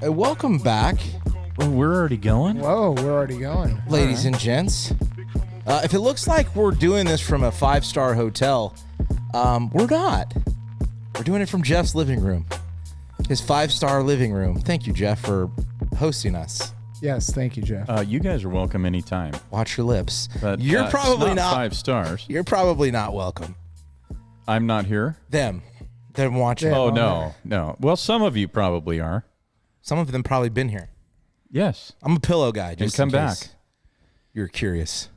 Welcome back, Oh, we're already going? Whoa, we're already going. ladies and gents. If it looks like we're doing this from a 5-star hotel, we're not. We're doing it from Jeff's living room, his 5-star living room. Thank you, Jeff, for hosting us. Yes, thank you, Jeff. You guys are welcome anytime. Watch your lips. But You're it's probably not. 5 stars. You're probably not welcome. I'm not here. Them watching. Yeah. Oh, on no. Well, some of you probably are. Some of them probably been here. Yes. I'm a pillow guy. Just come in case back. You're curious.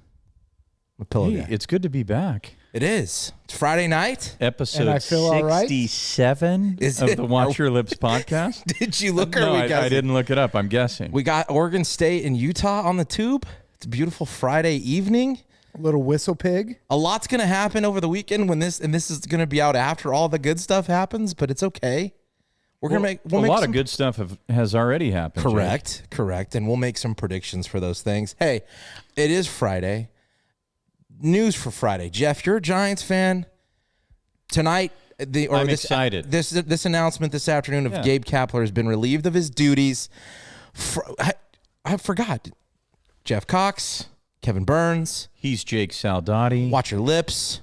I'm a pillow Hey, guy. it's good to be back. It is. It's Friday night. Episode And I feel all right? 67 Is of it? the Watch Your Lips podcast. Did you look? Or No, we I guessing? didn't look it up. I'm guessing. We got Oregon State and Utah on the tube. It's a beautiful Friday evening. Little whistle pig. A lot's going to happen over the weekend when this is going to be out after all the good stuff happens, but it's okay. We'll make a lot of good stuff has already happened. Correct. And we'll make some predictions for those things. Hey, it is Friday. News for Friday. Jeff, you're a Giants fan. Tonight, I'm excited. This announcement this afternoon of Yeah. Gabe Kapler has been relieved of his duties. I forgot. Jeff Cox, Kevin Burns. He's Jake Saldati. Watch your lips.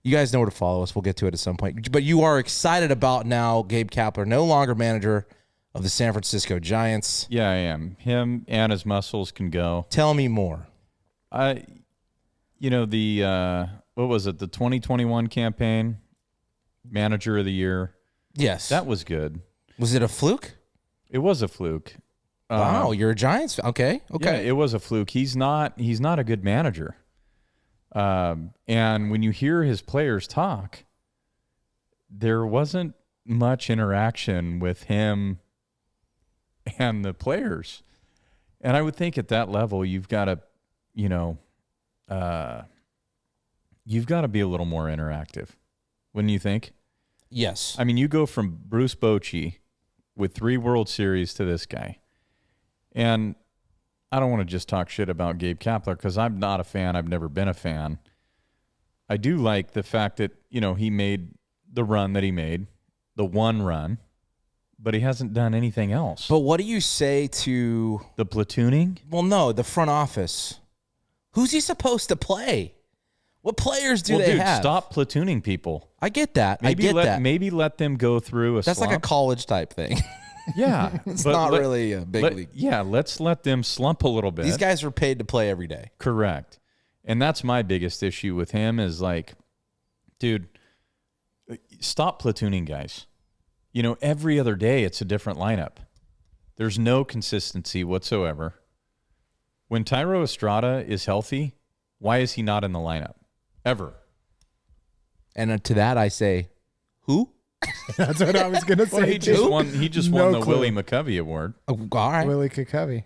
You guys know where to follow us. We'll get to it at some point. But you are excited about now Gabe Kapler, no longer manager of the San Francisco Giants. Yeah, I am. Him and his muscles can go. Tell me more. What was it? The 2021 campaign, manager of the year. Yes. That was good. Was it a fluke? It was a fluke. Wow, you're a Giants fan. Okay. Yeah, it was a fluke. He's not a good manager. And when you hear his players talk, there wasn't much interaction with him and the players. And I would think at that level, you've got to be a little more interactive, wouldn't you think? Yes. I mean, you go from Bruce Bochy with 3 World Series to this guy. And I don't want to just talk shit about Gabe Kapler because I'm not a fan. I've never been a fan. I do like the fact that, he made the run that he made, the one run, but he hasn't done anything else. But what do you say to The platooning? Well, no, the front office. Who's he supposed to play? What players do they have? Stop platooning people. I get that. I get that. Maybe let them go through a That's slump. like a college type thing. Yeah. It's not really a big league. Yeah, let's let them slump a little bit. These guys are paid to play every day. Correct. And that's my biggest issue with him is like, dude, stop platooning guys. Every other day it's a different lineup. There's no consistency whatsoever. When Thairo Estrada is healthy, why is he not in the lineup? Ever. And to that I say, who? That's what I was going to say. Well, he just won the clue. Willie McCovey Award. Oh, all right. Willie Kakavy.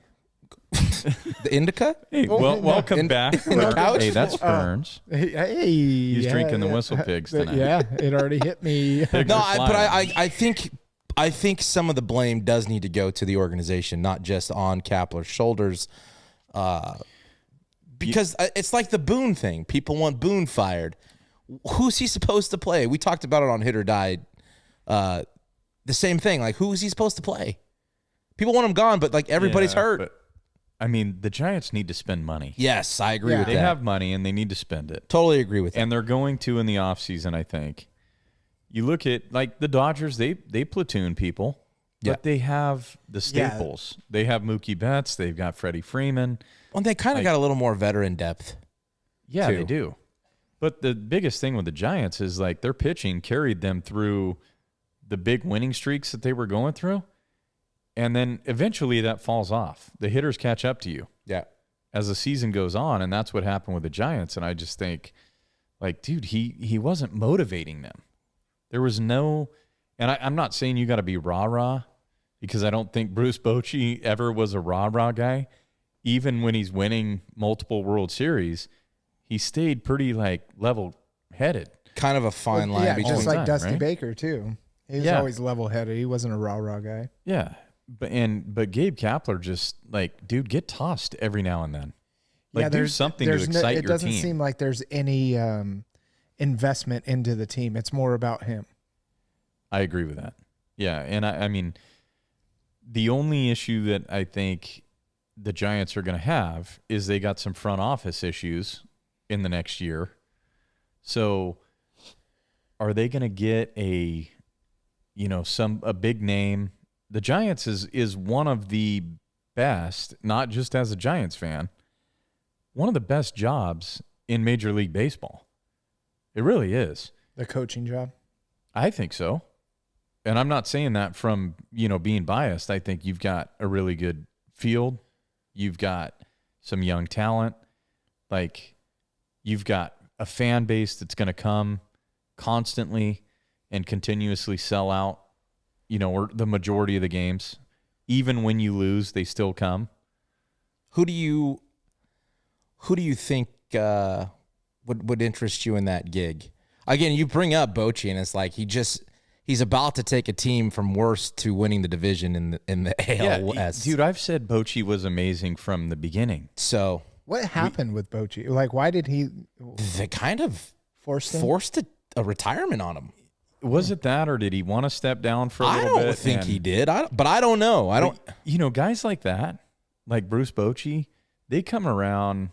The indica? Hey, welcome back. in the couch? Hey, that's Burns. Hey, He's drinking the whistle pigs tonight. Yeah, it already hit me. Pigs No, are flying. I think some of the blame does need to go to the organization, not just on Kapler's shoulders. Because it's like the Boone thing. People want Boone fired. Who's he supposed to play? We talked about it on Hit or Die. The same thing. Like, who is he supposed to play? People want him gone, but like everybody's hurt. But, I mean, the Giants need to spend money. Yes, I agree with They that. have money and they need to spend it. Totally agree with that. And they're going to in the offseason, I think. You look at, like, the Dodgers, they platoon people, but they have the staples. They have Mookie Betts. They've got Freddie Freeman. Well, they kind of got a little more veteran depth. Yeah, too. they do. But the biggest thing with the Giants is, like, their pitching carried them through the big winning streaks that they were going through. And then eventually that falls off. The hitters catch up to you. Yeah. As the season goes on, and that's what happened with the Giants. And I just think, like, dude, he wasn't motivating them. There was no, and I'm not saying you got to be rah-rah, because I don't think Bruce Bochy ever was a rah-rah guy. Even when he's winning multiple World Series, he stayed pretty, like, level-headed. Kind of a fine line Yeah, between. just like time, Dusty right? Baker, too. He was Yeah. always level-headed. He wasn't a rah-rah guy. Yeah. But Gabe Kapler just, like, dude, get tossed every now and then. Like, do something to excite your team. It doesn't seem like there's any investment into the team. It's more about him. I agree with that. Yeah, and I mean, The only issue that I think the Giants are going to have is they got some front office issues in the next year. So are they going to get a big name? The Giants is one of the best, not just as a Giants fan, one of the best jobs in Major League Baseball. It really is. The coaching job? I think so. And I'm not saying that from, being biased. I think you've got a really good field. You've got some young talent. Like, you've got a fan base that's going to come constantly and continuously sell out, or the majority of the games. Even when you lose, they still come. Who do you think would interest you in that gig? Again, you bring up Bochy, and it's like he's about to take a team from worst to winning the division in the AL West. Dude, I've said Bochy was amazing from the beginning. So what happened with Bochy? Like, why did he? They kind of forced a retirement on him. Was it that, or did he want to step down for a little bit? I don't think he did. But I don't know. I don't. Guys like that, like Bruce Bochy, they come around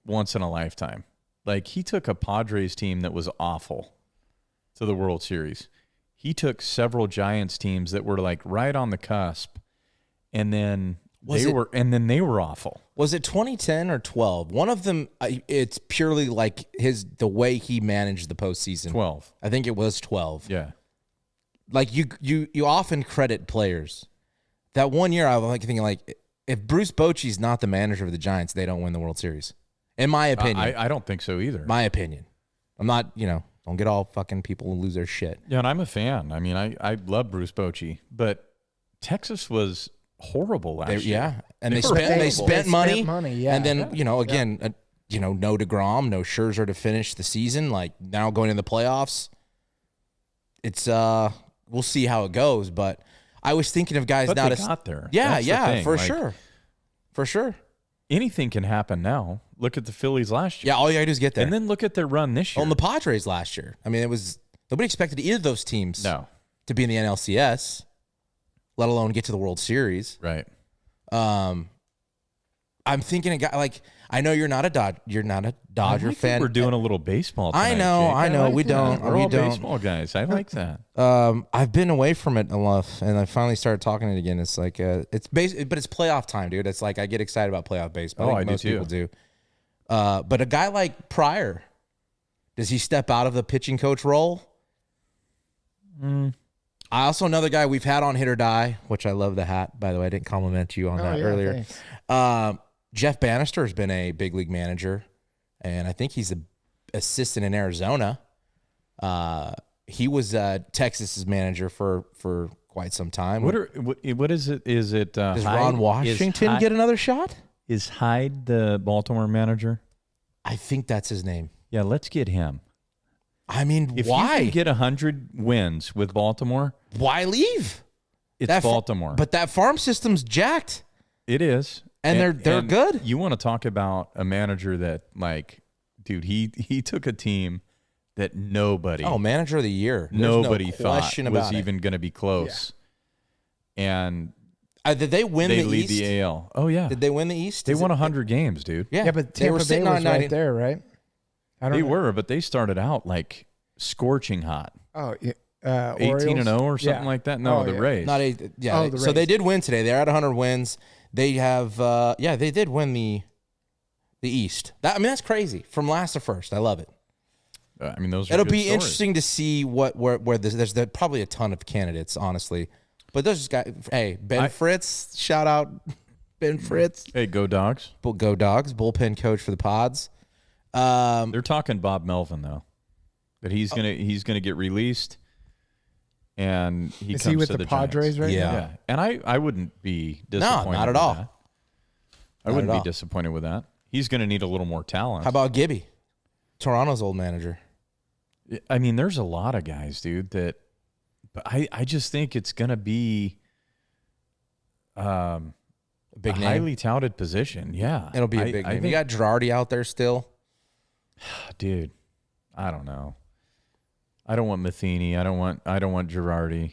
once in a lifetime. Like, he took a Padres team that was awful to the World Series. He took several Giants teams that were like right on the cusp, and then they were awful. Was it 2010 or 12? One of them. It's purely like the way he managed the postseason. 12. I think it was 12. Yeah. Like you often credit players. That one year I was like thinking like, if Bruce Bochy's not the manager of the Giants, they don't win the World Series. In my opinion. I don't think so either. My opinion. I'm not, don't get all fucking people who lose their shit. Yeah, and I'm a fan. I mean, I love Bruce Bochy, but Texas was horrible last year. Yeah, and they spent money. Yeah. And then, again, no DeGrom, no Scherzer to finish the season. Like, now going in the playoffs, it's we'll see how it goes. But I was thinking of guys but now they got there. Yeah, That's the thing. For sure. Anything can happen now. Look at the Phillies last year. Yeah, all you got to do is get there. And then look at their run this year. On the Padres last year. I mean, nobody expected either of those teams to be in the NLCS, let alone get to the World Series. Right. I'm thinking a guy like, I know you're not a Dodger fan. We're doing a little baseball tonight, I know. Jake. We don't. We're all baseball guys. I like that. I've been away from it enough, and I finally started talking it again. It's like it's but it's playoff time, dude. It's like I get excited about playoff baseball. I think most people do. But a guy like Pryor, does he step out of the pitching coach role? I also another guy we've had on Hit or Die, which I love the hat. By the way, I didn't compliment you on that earlier. Jeff Bannister has been a big league manager, and I think he's an assistant in Arizona. He was Texas's manager for quite some time. What is it? Is it does Ron Washington get another shot? Is Hyde the Baltimore manager? I think that's his name. Yeah, let's get him. I mean, if why? you can get 100 wins with Baltimore, why leave? It's Baltimore. But that farm system's jacked. It is. And they're good. You want to talk about a manager that, like, dude, he took a team that nobody. Oh, manager of the year. Nobody thought was even going to be close. Yeah. And did they win the East? They lead the AL. Oh, yeah. Did they win the East? They won 100 games, dude. Yeah, but Tampa Bay sitting was on 90 right there, right? They were, but they started out like scorching hot. Oh, yeah. 18-0 or something like that. No, the Rays. Not the Rays. So they did win today. They're at 100 wins. They have, they did win the East. That's crazy. From last to first. I love it. Those are It'll good be stories. interesting to see where there's probably a ton of candidates, honestly. But those guys, hey, Fritz, shout out Ben Fritz. Hey, go Dogs. Go Dogs, bullpen coach for the Pods. They're talking Bob Melvin though, that he's gonna get released, and is he with the Padres Giants. right now? Yeah, and I wouldn't be disappointed. No, not at all. That. I wouldn't be disappointed with that. He's going to need a little more talent. How about Gibby, Toronto's old manager? I mean, there's a lot of guys, dude. But I just think it's going to be a big name. highly touted position. Yeah, it'll be a big name. You got Girardi out there still. Dude, I don't know. I don't want Matheny. I don't want Girardi.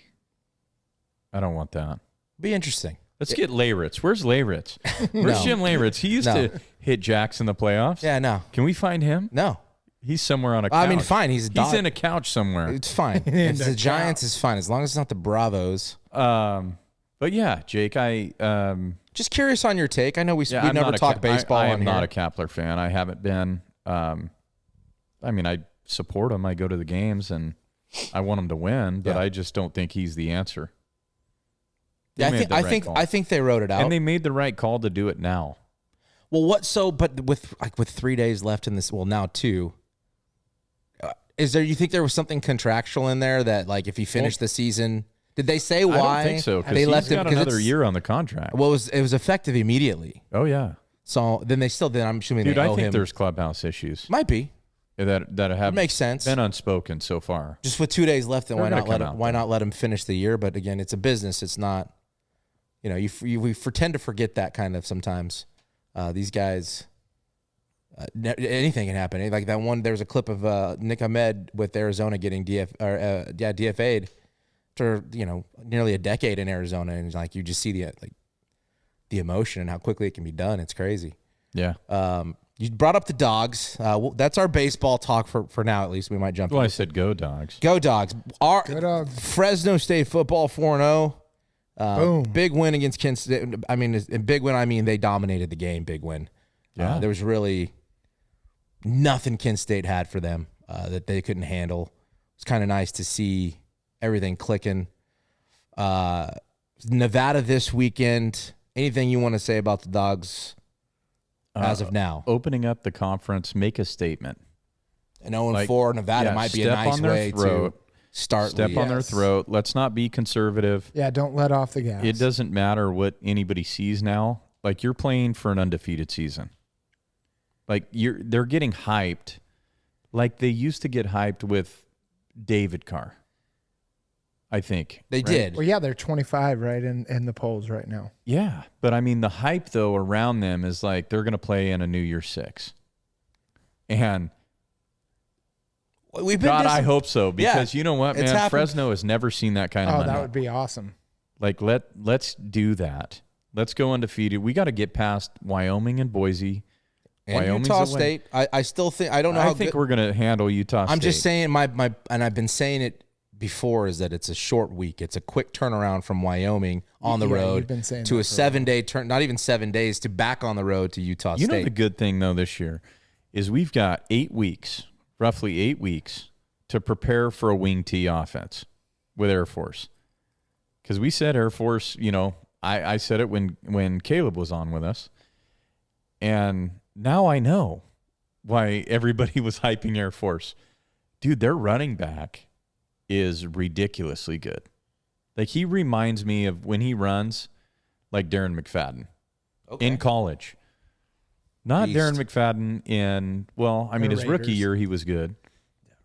I don't want that. Be interesting. Let's get Leyritz. Where's Leyritz? Where's No. Jim Leyritz? He used to hit jacks in the playoffs. Yeah, no. Can we find him? No. He's somewhere on a couch. I mean, fine. He's in a couch somewhere. It's fine. If the Giants is fine as long as it's not the Bravos. But yeah, Jake, Just curious on your take. I know we've I'm never not talked baseball. I on am not a here. Kapler fan. I haven't been. I mean, I support him. I go to the games and I want him to win, but I just don't think he's the answer. Yeah, I think they wrote it out, and they made the right call to do it now. Well, but with 3 days left in this, well, now 2. You think there was something contractual in there that, like, if he finished the season, did they say why? I don't think so. They left him got another year on the contract. Well, it was effective immediately. Oh yeah. So then I'm assuming Dude, they owe I think him. there's clubhouse issues Might be. that have Makes sense. been unspoken so far. Just with 2 days left, then They're why gonna not let come him? out Why there. not let him finish the year? But again, it's a business. It's not. We tend to forget that kind of sometimes. These guys, anything can happen. Like that one, there was a clip of Nick Ahmed with Arizona getting DFA'd for nearly a decade in Arizona, and like you just see the emotion and how quickly it can be done. It's crazy. Yeah. You brought up the Dogs. That's our baseball talk for now. At least we might jump. Well, I said go Dogs. Go Dogs. Go Dogs. Fresno State football 4-0. Boom. Big win against Kent State. I mean, in big win, I mean they dominated the game. Big win. Yeah. There was really nothing Kent State had for them that they couldn't handle. It's kind of nice to see everything clicking. Nevada this weekend. Anything you want to say about the Dogs as of now? Opening up the conference, make a statement. And 0-4 Nevada might be a nice way to start. Step on their throat. Let's not be conservative. Yeah, don't let off the gas. It doesn't matter what anybody sees now. Like, you're playing for an undefeated season. Like, they're getting hyped like they used to get hyped with David Carr. I think. They did. Well, yeah, they're 25 right in the polls right now. Yeah, but I mean the hype though around them is like they're going to play in a New Year's 6. And I hope so, because you know what, man, Fresno has never seen that kind of money. Oh, that would be awesome. Like let's do that. Let's go undefeated. We got to get past Wyoming and Boise. And Wyoming's Utah a win. State. I still think I don't know. I think we're going to handle Utah State. I'm just saying my and I've been saying it before is that it's a short week. It's a quick turnaround from Wyoming on the road you've been saying to that a 7-day turn, not even 7 days, to back on the road to Utah You State. know the good thing though this year is we've got 8 weeks, roughly 8 weeks to prepare for a wing T offense with Air Force. Because we said Air Force, I said it when Caleb was on with us. And now I know why everybody was hyping Air Force. Dude, their running back is ridiculously good. Like, he reminds me of when he runs like Darren McFadden in college. Not Beast. Darren McFadden his rookie Raiders. year he was good.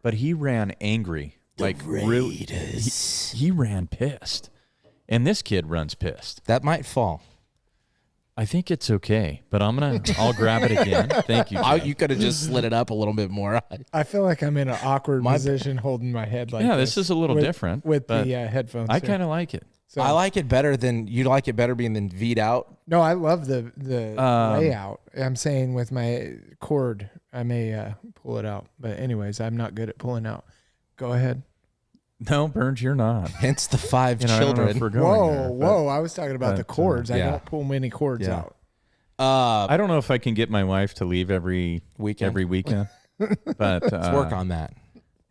But he ran angry. Really, he ran pissed. And this kid runs pissed. That might fall. I think it's okay, but I'll grab it again. Thank you. Jeff. You could have just slid it up a little bit more. I feel like I'm in an awkward position holding my head like this is a little different with but the headphones. I here. kind of like it. So, I like it better than you like it better being than V'd out. No, I love the layout. I'm saying with my cord, I may pull it out. But anyways, I'm not good at pulling out. Go ahead. No, Burns, you're not. Hence the 5 I don't know if children. we're going there, Whoa! I was talking about the cords. I yeah. don't pull many cords Yeah. out. I don't know if I can get my wife to leave every weekend, but Let's work on that.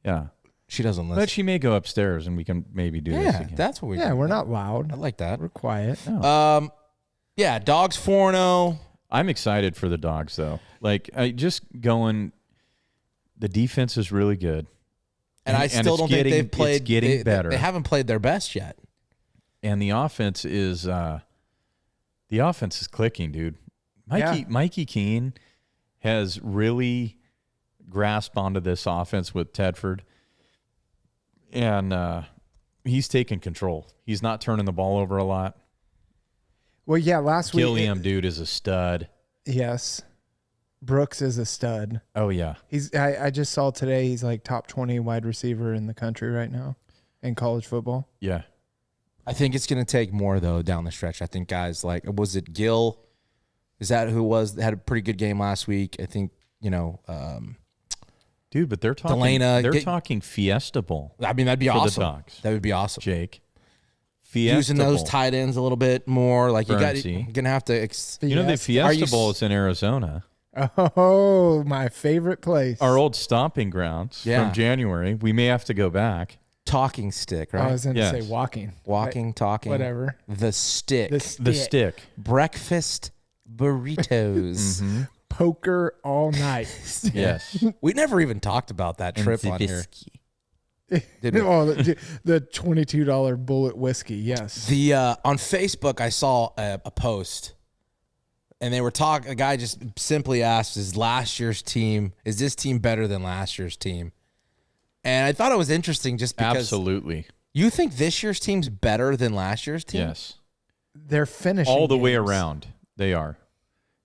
Yeah, She doesn't listen. but she may go upstairs and we can maybe do this again. That's what we. Yeah, we're not loud. I like that. We're quiet. Yeah, Dogs 4-0. I'm excited for the Dogs though. Like, the defense is really good. And I still don't think they've played. It's getting better. They haven't played their best yet. And the offense is clicking, dude. Mikey Keene has really grasped onto this offense with Tedford, and he's taking control. He's not turning the ball over a lot. Well, yeah, last week. Gilliam, dude, is a stud. Yes. Brooks is a stud. Oh yeah, I just saw today he's like top 20 wide receiver in the country right now in college football. yeah. I think it's going to take more, though, down the stretch. I think guys like, was it Gill? Is that who had a pretty good game last week? I think, dude, but they're talking Delana, talking Fiesta Bowl. I mean, that'd be for awesome. The Dogs. That would be awesome. Jake. Fiesta Using those Bowl. tight ends a little bit more. Like, you're going to have to. The Fiesta Bowl is in Arizona. Oh, my favorite place. Our old stomping grounds from January. We may have to go back. Talking stick, right? I was going to say walking. Walking, talking. Whatever. The stick. The stick. Breakfast burritos. Poker all night. Yes. We never even talked about that trip on here. Did we? The $22 bullet whiskey, yes. The on Facebook, I saw a post, and they were talking. A guy just simply asked, "Is this team better than last year's team?" And I thought it was interesting, just because. Absolutely. You think this year's team's better than last year's team? Yes. They're finishing all the games. way around. They are.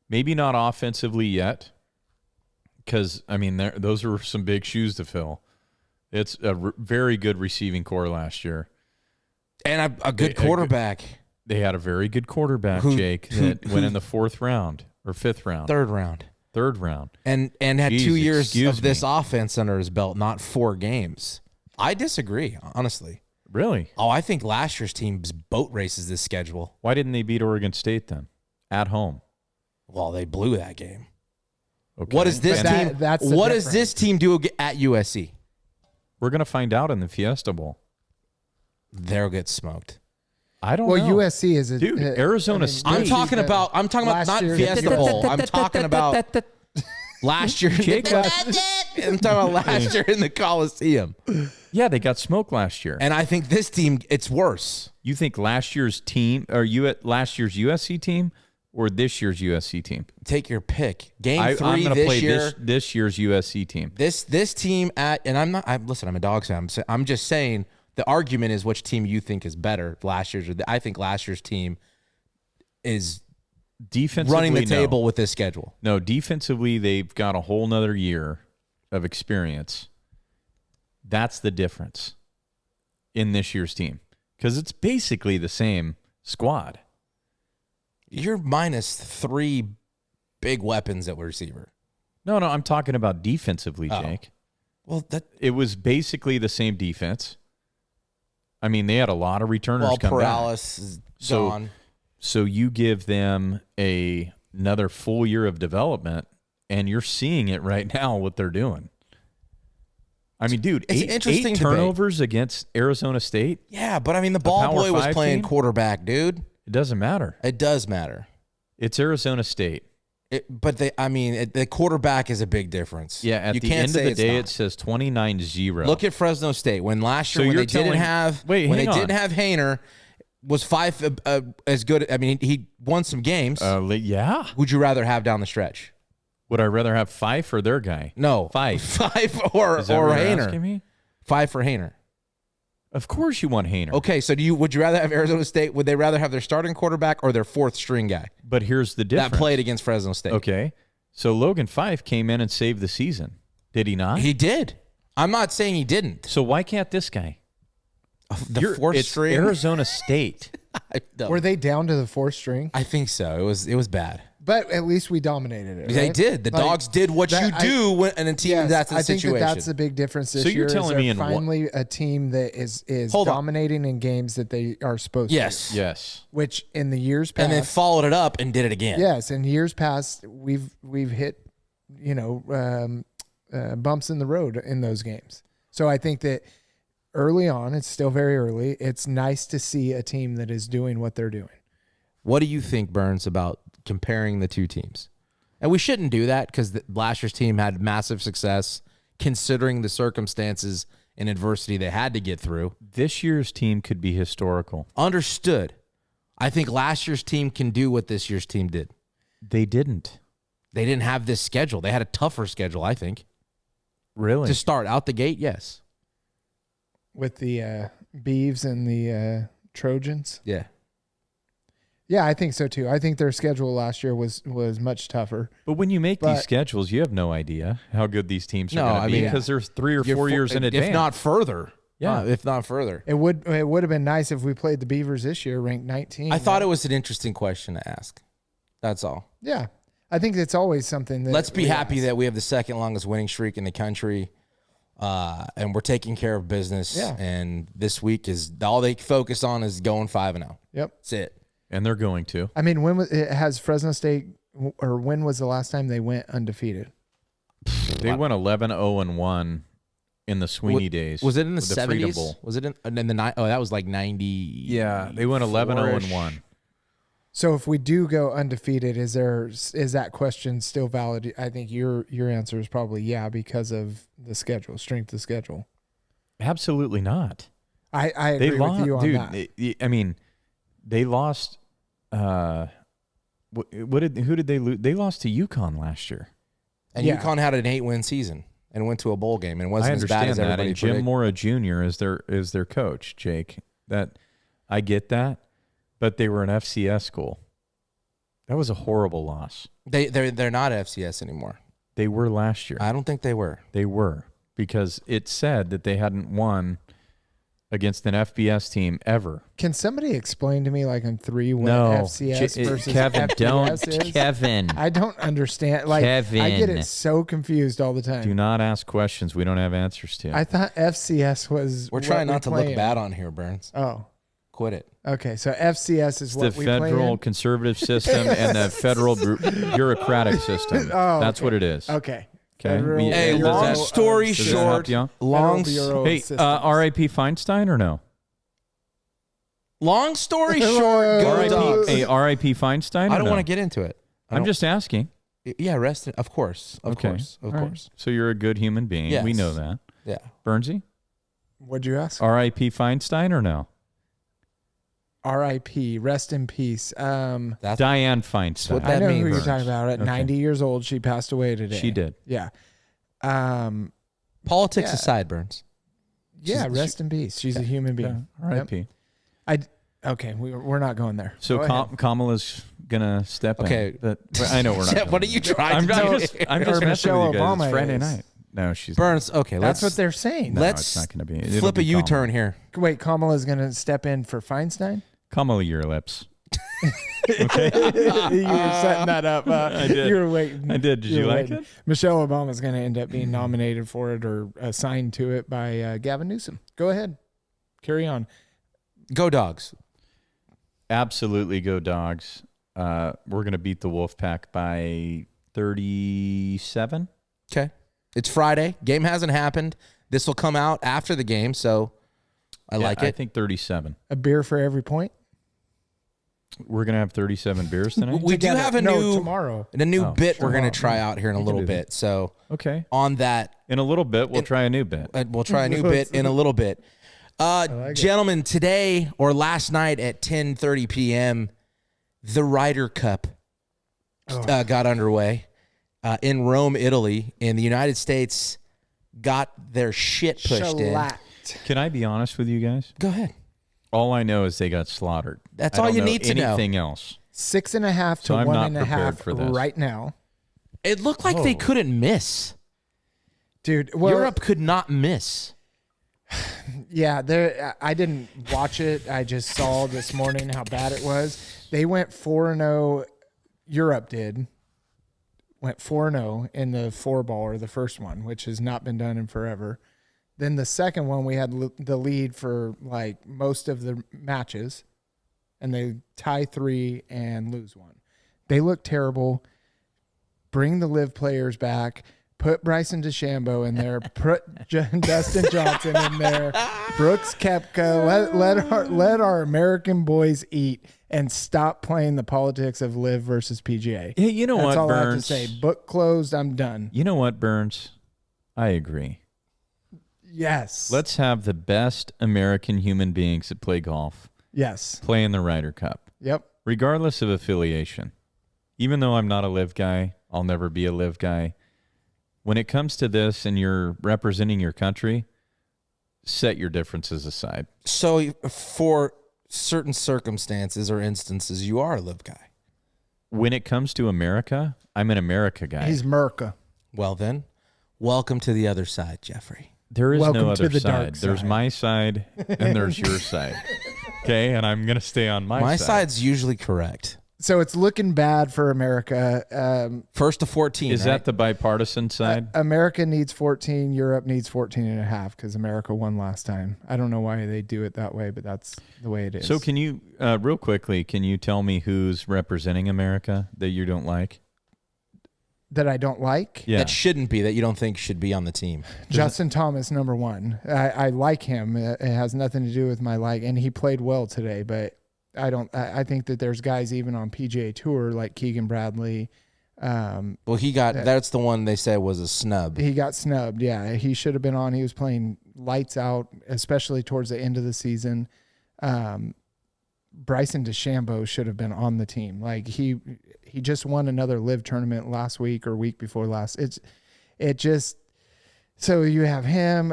Maybe not offensively yet, because I mean, those are some big shoes to fill. It's a very good receiving core last year. And a good quarterback. They had a very good quarterback, Jake, that went in the 4th round or 5th round. 3rd round. 3rd round. And had 2 years of this offense under his belt, not 4 games. I disagree, honestly. Really? Oh, I think last year's team's boat races this schedule. Why didn't they beat Oregon State then? At home. Well, they blew that game. Okay. What does this team? What does this team do at USC? We're gonna find out in the Fiesta Bowl. They'll get smoked. I don't know. Well, USC is a dude. Arizona State. I'm talking about not Fiesta Bowl. I'm talking about last year. I'm talking about last year in the Coliseum. Yeah, they got smoked last year. And I think this team, it's worse. You think last year's team, or last year's USC team, or this year's USC team? Take your pick. Game 3 I'm gonna this play year. This year's USC team. This team I'm a Dogs fan. I'm just saying the argument is which team you think is better, last year's. I think last year's team is defensively running the table with this schedule. No, defensively they've got a whole nother year of experience. That's the difference in this year's team, because it's basically the same squad. You're minus 3 big weapons at receiver. No, I'm talking about defensively, Jake. Well, it was basically the same defense. I mean, they had a lot of returners come Perales back. is gone. So you give them another full year of development, and you're seeing it right now what they're doing. I mean, dude, it's eight turnovers against Arizona State. Yeah, but I mean, the ball boy was playing quarterback, dude. It doesn't matter. It does matter. It's Arizona State. The quarterback is a big difference. Yeah, at the end of the day, it says 29-0. Look at Fresno State. When last year, when they didn't have Haener, was 5 as good. I mean, he won some games. Yeah. Who'd you rather have down the stretch? Would I rather have Fife or their guy? No, Fife or Is that what you're Haener. asking me? 5 for Haener. Of course you want Haener. Okay, so would you rather have Arizona State? Would they rather have their starting quarterback or their 4th string guy? But here's the difference. That played against Fresno State. Okay, so Logan Fife came in and saved the season. Did he not? He did. I'm not saying he didn't. So why can't this guy? The 4th string? Arizona State. Were they down to the 4th string? I think so. It was bad. But at least we dominated it. They right? did. The Dogs did what you do when in a team that's in a situation. I think that's the big difference this So you're year. telling me finally a team that is dominating in games that they are supposed to. Yes. Which in the years past, and then followed it up and did it again. Yes, in years past we've hit bumps in the road in those games. So I think that early on, it's still very early. It's nice to see a team that is doing what they're doing. What do you think, Burns, about comparing the two teams? And we shouldn't do that because last year's team had massive success considering the circumstances and adversity they had to get through. This year's team could be historical. Understood. I think last year's team can do what this year's team did. They didn't. They didn't have this schedule. They had a tougher schedule, I think. Really? To start out the gate, yes. With the Beavs and the Trojans? Yeah. Yeah, I think so too. I think their schedule last year was much tougher. But when you make these schedules, you have no idea how good these teams are going to be because they're 3 or 4 years in advance. If not further. Yeah. if not further. It would have been nice if we played the Beavers this year, ranked 19. I thought it was an interesting question to ask. That's all. Yeah. I think it's always something that Let's be we happy ask. that we have the second longest winning streak in the country, and we're taking care of business. Yeah. And this week is all they focus on is going 5-0. Yep. That's it. And they're going to. I mean, has Fresno State, or when was the last time they went undefeated? They went 11-0-1 in the Sweeney days. Was it in the with Freedom 70s? Bowl. Was it in the Oh, that was like 90. Yeah, they went 11-0-1. So if we do go undefeated, is that question still valid? I think your answer is probably yeah, because of the schedule, strength of schedule. Absolutely not. I agree with you on dude, that. I mean, they lost. Who did they lose? They lost to UConn last year. And Yeah. UConn had an 8-win season and went to a bowl game and I wasn't as bad understand as that. everybody And Jim predicted. Mora Jr. is their coach, Jake. That I get that, but they were an FCS school. That was a horrible loss. They're not FCS anymore. They were last year. I don't think they were. They were, because it said that they hadn't won against an FBS team ever. Can somebody explain to me, like in 3, what No, FCS versus Kevin, FBS is? Kevin. I don't understand. Like I get it so confused all the time. Do not ask questions we don't have answers to. I thought FCS was. We're what trying not to playing. look bad on here, Burns. Oh, Quit it. okay. So FCS is it's what the we play federal in? conservative system and the federal bureaucratic system. Oh, That's okay. what it is. Okay. Okay. Federal Hey, does long that- story does that help short, you? long Bureau of Hey, Systems. R.I.P. Feinstein or no? long story short, go R.I.P. Dogs. Hey, R.I.P. Feinstein. I or don't no? want to get into it. I'm just asking. Yeah, rest in, of course, of Okay. course, of All right. course. So you're a good human being. Yes. We know that. Yeah. Bernsey, What'd you ask? R.I.P. Feinstein or no? R.I.P. Rest in peace. That's Diane Feinstein. what I that know who means. you're talking about. At Okay. 90 years old, she passed away today. She did. Yeah. Politics Yeah. aside, Burns. Yeah. Rest in peace. She's a human being. Yeah, R.I.P. Okay. We're not going there. So Go ahead. Kamala's gonna step Okay. in. But I know we're not. Jeff, what are going you there. trying to do? I'm just Or messing Michelle with you guys. Obama It's Friday is. night. No, she's Burns, okay, That's what let's they're saying. No, let's it's not going to be. It'll flip a be Kamala. U-turn here. Wait, Kamala's going to step in for Feinstein? Kamala your lips. You were setting that up. I did. You were waiting. I did. Did you were like waiting. it? Michelle Obama's going to end up being nominated for it or assigned to it by Gavin Newsom. Go ahead. Carry on. Go Dogs. Absolutely, go Dogs. We're going to beat the Wolfpack by 37. Okay. It's Friday. Game hasn't happened. This will come out after the game, so I like I it. think 37. A beer for every point? We're going to have 37 beers tonight. We do have a tomorrow. new Oh, bit we're tomorrow. going to try out here in a We can little do that. bit. So Okay. on that, In a little bit, we'll try a new bit. we'll try a new bit in a little bit. like it. Gentlemen, today or last night at 10:30 p.m., the Ryder Cup got underway in Rome, Italy, and the United States got their shit pushed in. Shellacked. Can I be honest with you guys? Go ahead. All I know is they got slaughtered. That's I all don't you know need to know. anything else. 6.5 So to I'm not 1.5 prepared for this. right now. It looked like they couldn't miss. Dude, well, Europe could not miss. yeah, there. I didn't watch it. I just saw this morning how bad it was. They went 4-0. Europe did. Went 4-0 in the 4-ball or the first one, which has not been done in forever. Then the second one, we had the lead for like most of the matches, and they tie 3 and lose 1. They look terrible. Bring the live players back. Put Bryson DeChambeau in there. Put Dustin Johnson in there. Brooks Koepka. Let our American boys eat and stop playing the politics of live versus PGA. Hey, you know That's what, all I have to Burns? say. Book closed. I'm done. You know what, Burns? I agree. Yes. Let's have the best American human beings that play golf Yes. play in the Ryder Cup, Yep. regardless of affiliation. Even though I'm not a live guy, I'll never be a live guy. When it comes to this and you're representing your country, set your differences aside. So for certain circumstances or instances, you are a live guy. When it comes to America, I'm an America guy. He's Merca. Well then, welcome to the other side, Jeffrey. There is Welcome no to other the side. dark There's side. my side and there's your side. Okay, and I'm gonna stay on my My side. side's usually correct. So it's looking bad for America. First to 14. Is right? that the bipartisan side? America needs 14. Europe needs 14 and a half because America won last time. I don't know why they do it that way, but that's the way it is. So can you, real quickly, can you tell me who's representing America that you don't like? That I don't like? Yeah. That shouldn't be, that you don't think should be on the team? Justin Thomas, number one. I like him. It has nothing to do with my like, and he played well today, but I think that there's guys even on PGA Tour like Keegan Bradley. Well, that's the one they said was a snub. He got snubbed. Yeah, he should have been on. He was playing lights out, especially towards the end of the season. Bryson DeChambeau should have been on the team. Like he just won another live tournament last week or week before last. So you have him,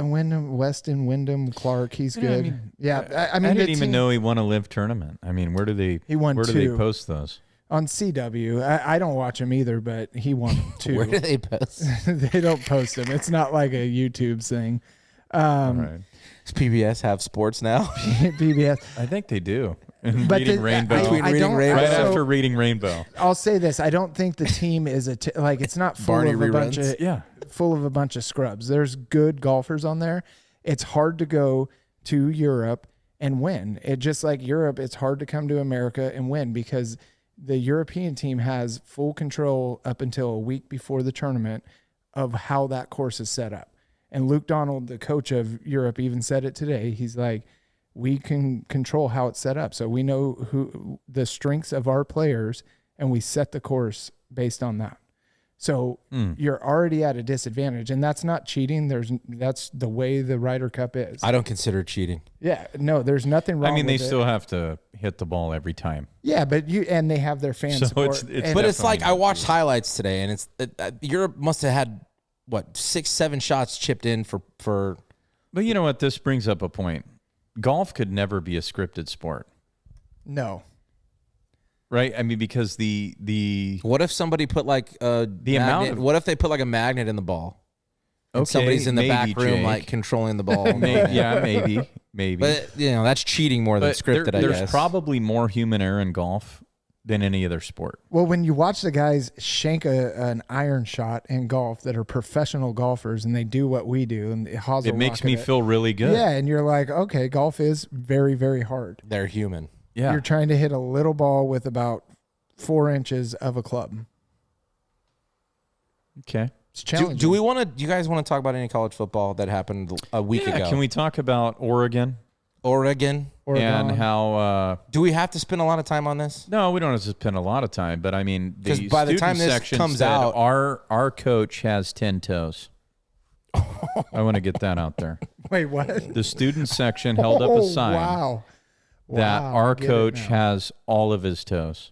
Wyndham Clark. He's good. I didn't even know he won a live tournament. I mean, where do they post those? On CW. I don't watch him either, but he won two. Where do they post? They don't post him. It's not like a YouTube thing. All right. Does PBS have sports now? PBS. I think they do. But Reading Rainbow. Right after Reading Rainbow. I'll say this: I don't think the team is it's not full Barney of a bunch reruns? of full of a bunch of scrubs. There's good golfers on there. It's hard to go to Europe and win. It just like Europe, it's hard to come to America and win because the European team has full control up until a week before the tournament of how that course is set up. And Luke Donald, the coach of Europe, even said it today. He's like, we can control how it's set up. So we know who the strengths of our players and we set the course based on that. So you're already at a disadvantage, and that's not cheating. That's the way the Ryder Cup is. I don't consider it cheating. Yeah, no, there's nothing wrong. I mean, with they it. still have to hit the ball every time. Yeah, but they have their fan So support. it's And- But it's definitely like I not watched cheating. highlights today, and Europe must have had 6-7 shots chipped in for. But you know what? This brings up a point. Golf could never be a scripted sport, no. right? I mean, because the What if somebody put like a amount of- What if they put like a magnet in the ball? And Okay, somebody's in the maybe, back room Jake. like controlling the ball. maybe. But that's cheating more than But scripted. I there's guess. probably more human error in golf than any other sport. Well, when you watch the guys shank an iron shot in golf that are professional golfers and they do what we do, and It makes me feel really good. Yeah, and you're like, okay, golf is very, very hard. They're human. Yeah. You're trying to hit a little ball with about 4 inches of a club. Okay. It's challenging. Do you guys want to talk about any college football that happened a week ago? Can we talk about Oregon Oregon? and how? Do we have to spend a lot of time on this? No, we don't have to spend a lot of time. But I mean, the 'Cause by the student time this section comes said out- our coach has 10 toes. I want to get that out there. Wait, what? The student section held up a sign Wow. that Wow, our get it coach now. has all of his toes.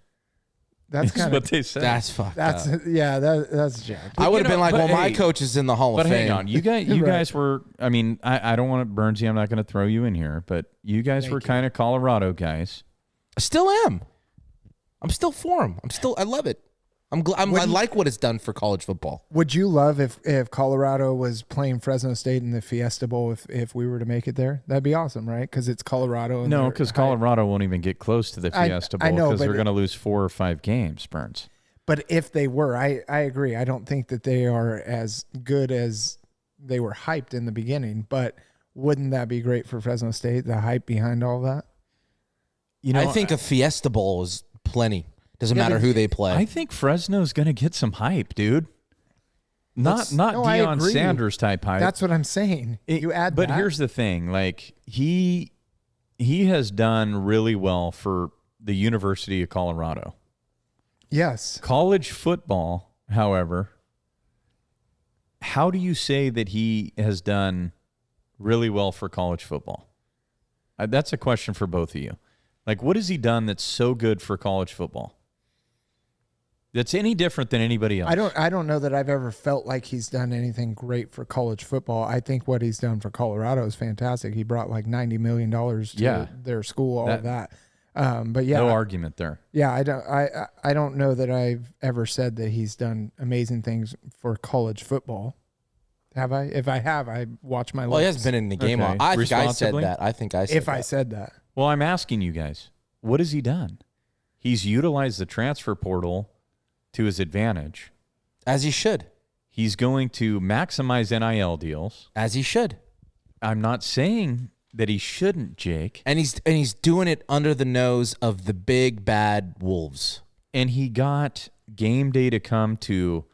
That's That's kind what of they said. That's fucked that's up. that's jacked. I would have you know, been like, but well, my hey- coach is in the Hall But of Fame. hang on, you guys Right. were. I mean, I don't want to, Burnsy. I'm not going to throw you in here, but you guys were kind of Colorado guys. I still am. I'm still for him. I love it. I like what it's done for college football. Would you love if Colorado was playing Fresno State in the Fiesta Bowl if we were to make it there? That'd be awesome, right? Because it's Colorado. And No, they're because high- Colorado won't even get close to the Fiesta I Bowl know, because but they're going to lose 4 or 5 games. Burns. But if they were, I agree. I don't think that they are as good as they were hyped in the beginning. But wouldn't that be great for Fresno State? The hype behind all that. You know, I think a Fiesta Bowl is plenty. Doesn't Yeah, matter but who they play. I think Fresno's going to get some hype, dude. Not No, I Deion agree. Sanders type hype. That's what I'm saying. You add But that. here's the thing, like he has done really well for the University of Colorado. Yes. College football, however, how do you say that he has done really well for college football? That's a question for both of you. Like, what has he done that's so good for college football? That's any different than anybody else. I don't know that I've ever felt like he's done anything great for college football. I think what he's done for Colorado is fantastic. He brought like $90 million to their school, all of that. But yeah, No argument there. yeah, I don't know that I've ever said that he's done amazing things for college football. Have I? If I have, I watch my. Well, he lips. hasn't been in the game. Okay. I think I said Responsibly? that. I think I said If that. I said that, Well, I'm asking you guys, what has he done? He's utilized the transfer portal to his advantage. As he should. He's going to maximize NIL deals. As he should. I'm not saying that he shouldn't, Jake. And he's doing it under the nose of the big bad Wolves. And he got game day to come to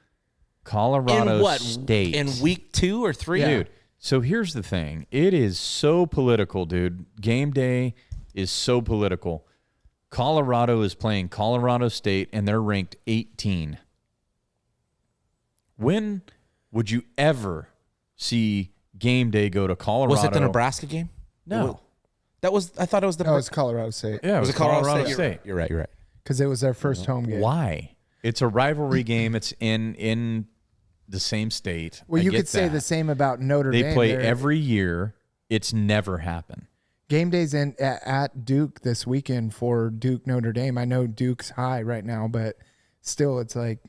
Colorado in what? State. In week 2 or 3? Dude, so here's the thing. It is so political, dude. Game day is so political. Colorado is playing Colorado State, and they're ranked 18. When would you ever see game day go to Colorado? Was it the Nebraska game? No. That was. I thought it was the. no, it's Colorado State. Yeah, it was Colorado State. State? You're right. You're right. Because it was their first home game. Why? It's a rivalry game. It's in the same state. Well, I you get could say that. the same about Notre Dame. They play They're- every year. It's never happened. Game day's at Duke this weekend for Duke Notre Dame. I know Duke's high right now, but still, it's like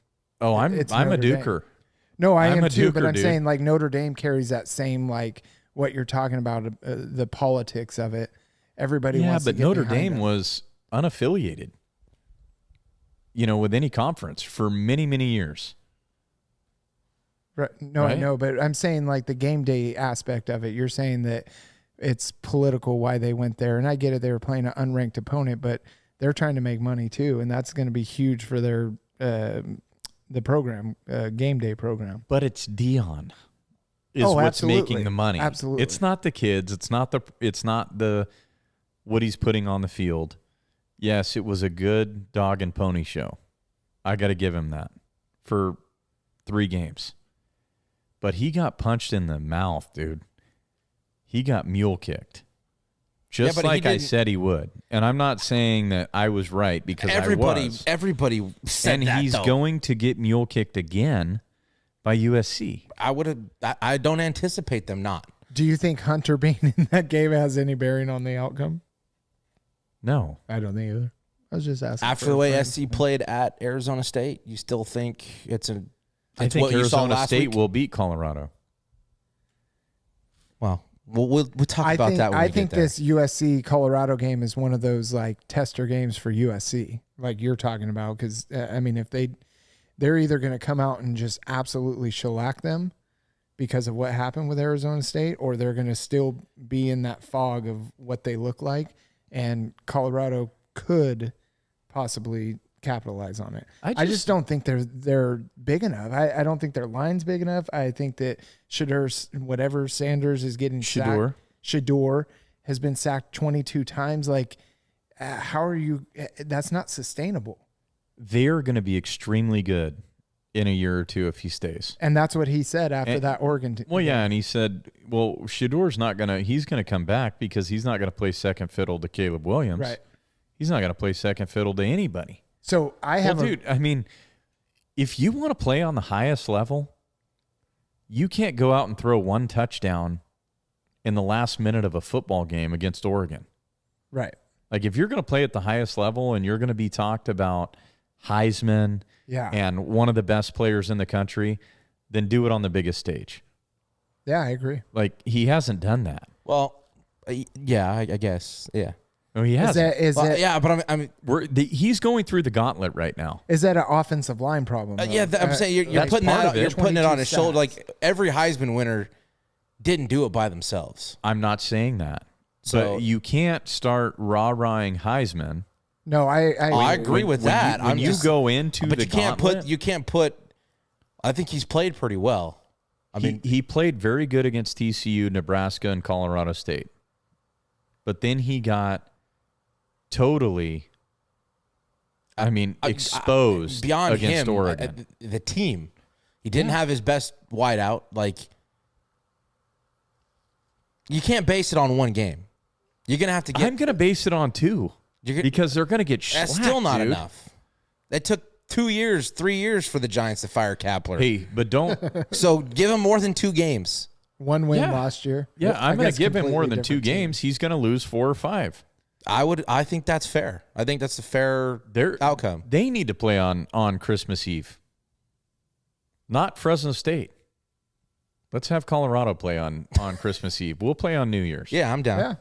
Oh, I'm It's a Notre Dame. Duker. no, I I'm am a too. But Duker, I'm dude. saying like Notre Dame carries that same like what you're talking about, the politics of it. Everybody Yeah, wants but to get Notre behind Dame them. was unaffiliated, with any conference for many, many years. Right. No, I right? know, but I'm saying like the game day aspect of it. You're saying that it's political why they went there, and I get it. They were playing an unranked opponent, but they're trying to make money too, and that's going to be huge for their the program, game day program. But it's Dion is Oh, what's absolutely. making the money. Absolutely. It's not the kids. It's not the what he's putting on the field. Yes, it was a good dog and pony show. I got to give him that for 3 games. But he got punched in the mouth, dude. He got mule kicked. Just but he like I didn't- said he would. And I'm not saying that I was right because Everybody I was. everybody said And that. he's though. going to get mule kicked again by USC. I would have. I don't anticipate them not. Do you think Hunter being in that game has any bearing on the outcome? No. I don't think either. I was just asking. After for the a way friend. SC played at Arizona State, you still think it's a. I It's think what you saw Arizona last State week? will beat Colorado. Well, we'll talk I about think that when I we think get there. this USC Colorado game is one of those like tester games for USC, like you're talking about. Because I mean, if they're either going to come out and just absolutely shellac them because of what happened with Arizona State, or they're going to still be in that fog of what they look like, and Colorado could possibly capitalize on it. I I just don't think they're big enough. I don't think their line's big enough. I think that whatever Sanders is getting Shador. sacked, Shador has been sacked 22 times. Like, how are you? That's not sustainable. They're going to be extremely good in a year or two if he stays. And that's what he said after And- that Oregon. Well, yeah, and he said, well, Shador's not going to – he's going to come back because he's not going to play second fiddle to Caleb Williams. Right. He's not going to play second fiddle to anybody. So I have Well, dude, I mean, if you want to play on the highest level, you can't go out and throw one touchdown in the last minute of a football game against Oregon. right. Like, if you're going to play at the highest level and you're going to be talked about Heisman Yeah. and one of the best players in the country, then do it on the biggest stage. Yeah, I agree. Like, he hasn't done that. Well, yeah, I guess, yeah. No, he hasn't. Yeah, but I mean, He's going through the gauntlet right now. is that an offensive line problem? though? yeah. I'm saying you're that's putting part that. of it. You're putting it on his 22 shoulder. sacks. Like every Heisman winner didn't do it by themselves. I'm not saying that. So- but you can't start rah-rahing Heisman. No, I agree with that. When I'm you just- go into But the gauntlet, you can't put. I think he's played pretty well. I mean, he played very good against TCU, Nebraska, and Colorado State. But then he got totally, exposed beyond against him, Oregon. the team. He didn't have his best wideout. Like, you can't base it on one game. You're gonna have to get. I'm going to base it on 2 You're gonna- because they're going to get That's shellacked, still not dude. enough. It took 2 years, 3 years for the Giants to fire Kapler. Hey, but don't. So give him more than 2 games. one win Yeah. last year. Yeah, I I'm going guess to give him more completely than 2 different team. games. He's going to lose 4 or 5. I think that's fair. I think that's a fair outcome. They need to play on Christmas Eve, not Fresno State. Let's have Colorado play on Christmas Eve. We'll play on New Year's. Yeah, I'm down. Yeah.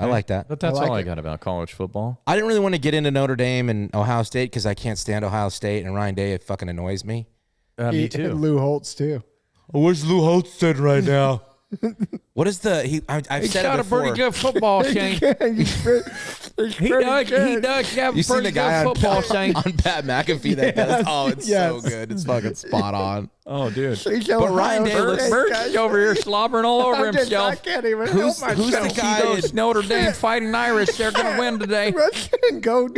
I like that. But that's I like all I it. got about college football. I didn't really want to get into Notre Dame and Ohio State because I can't stand Ohio State, and Ryan Day, it fucking annoys me. Me too. Lou Holtz too. Where's Lou Holtz right now? What is the I've said it before. good football team. He does have You seen the guy on Pat McAfee that does? Oh, it's so good. It's fucking spot on. Oh, dude. But Ryan Day looks Mercy's over here slobbering all over I himself. can't even Who's help the myself. guy? Those Notre Dame Fighting Irish, they're going to win today. Go.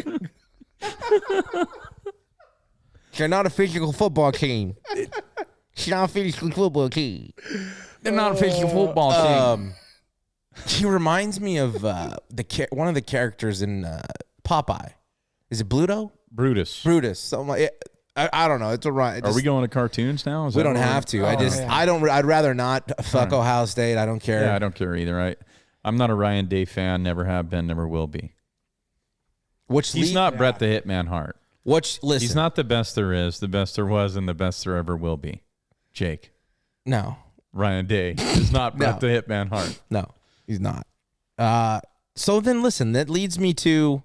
They're not a physical football team. It's not a physical football team. They're not a physical football team. He reminds me of one of the characters in Popeye. Is it Bluto? Brutus. Brutus. Something like I don't know. It's a right. Are we going to cartoons now? We don't have to. I'd rather not fuck Ohio State. I don't care. Yeah, I don't care either. I'm not a Ryan Day fan. Never have been. Never will be. He's not Brett the Hitman Hart. Listen. He's not the best there is, the best there was, and the best there ever will be. Jake. No. Ryan Day is not Brett the Hitman Hart. No, he's not. So then listen, that leads me to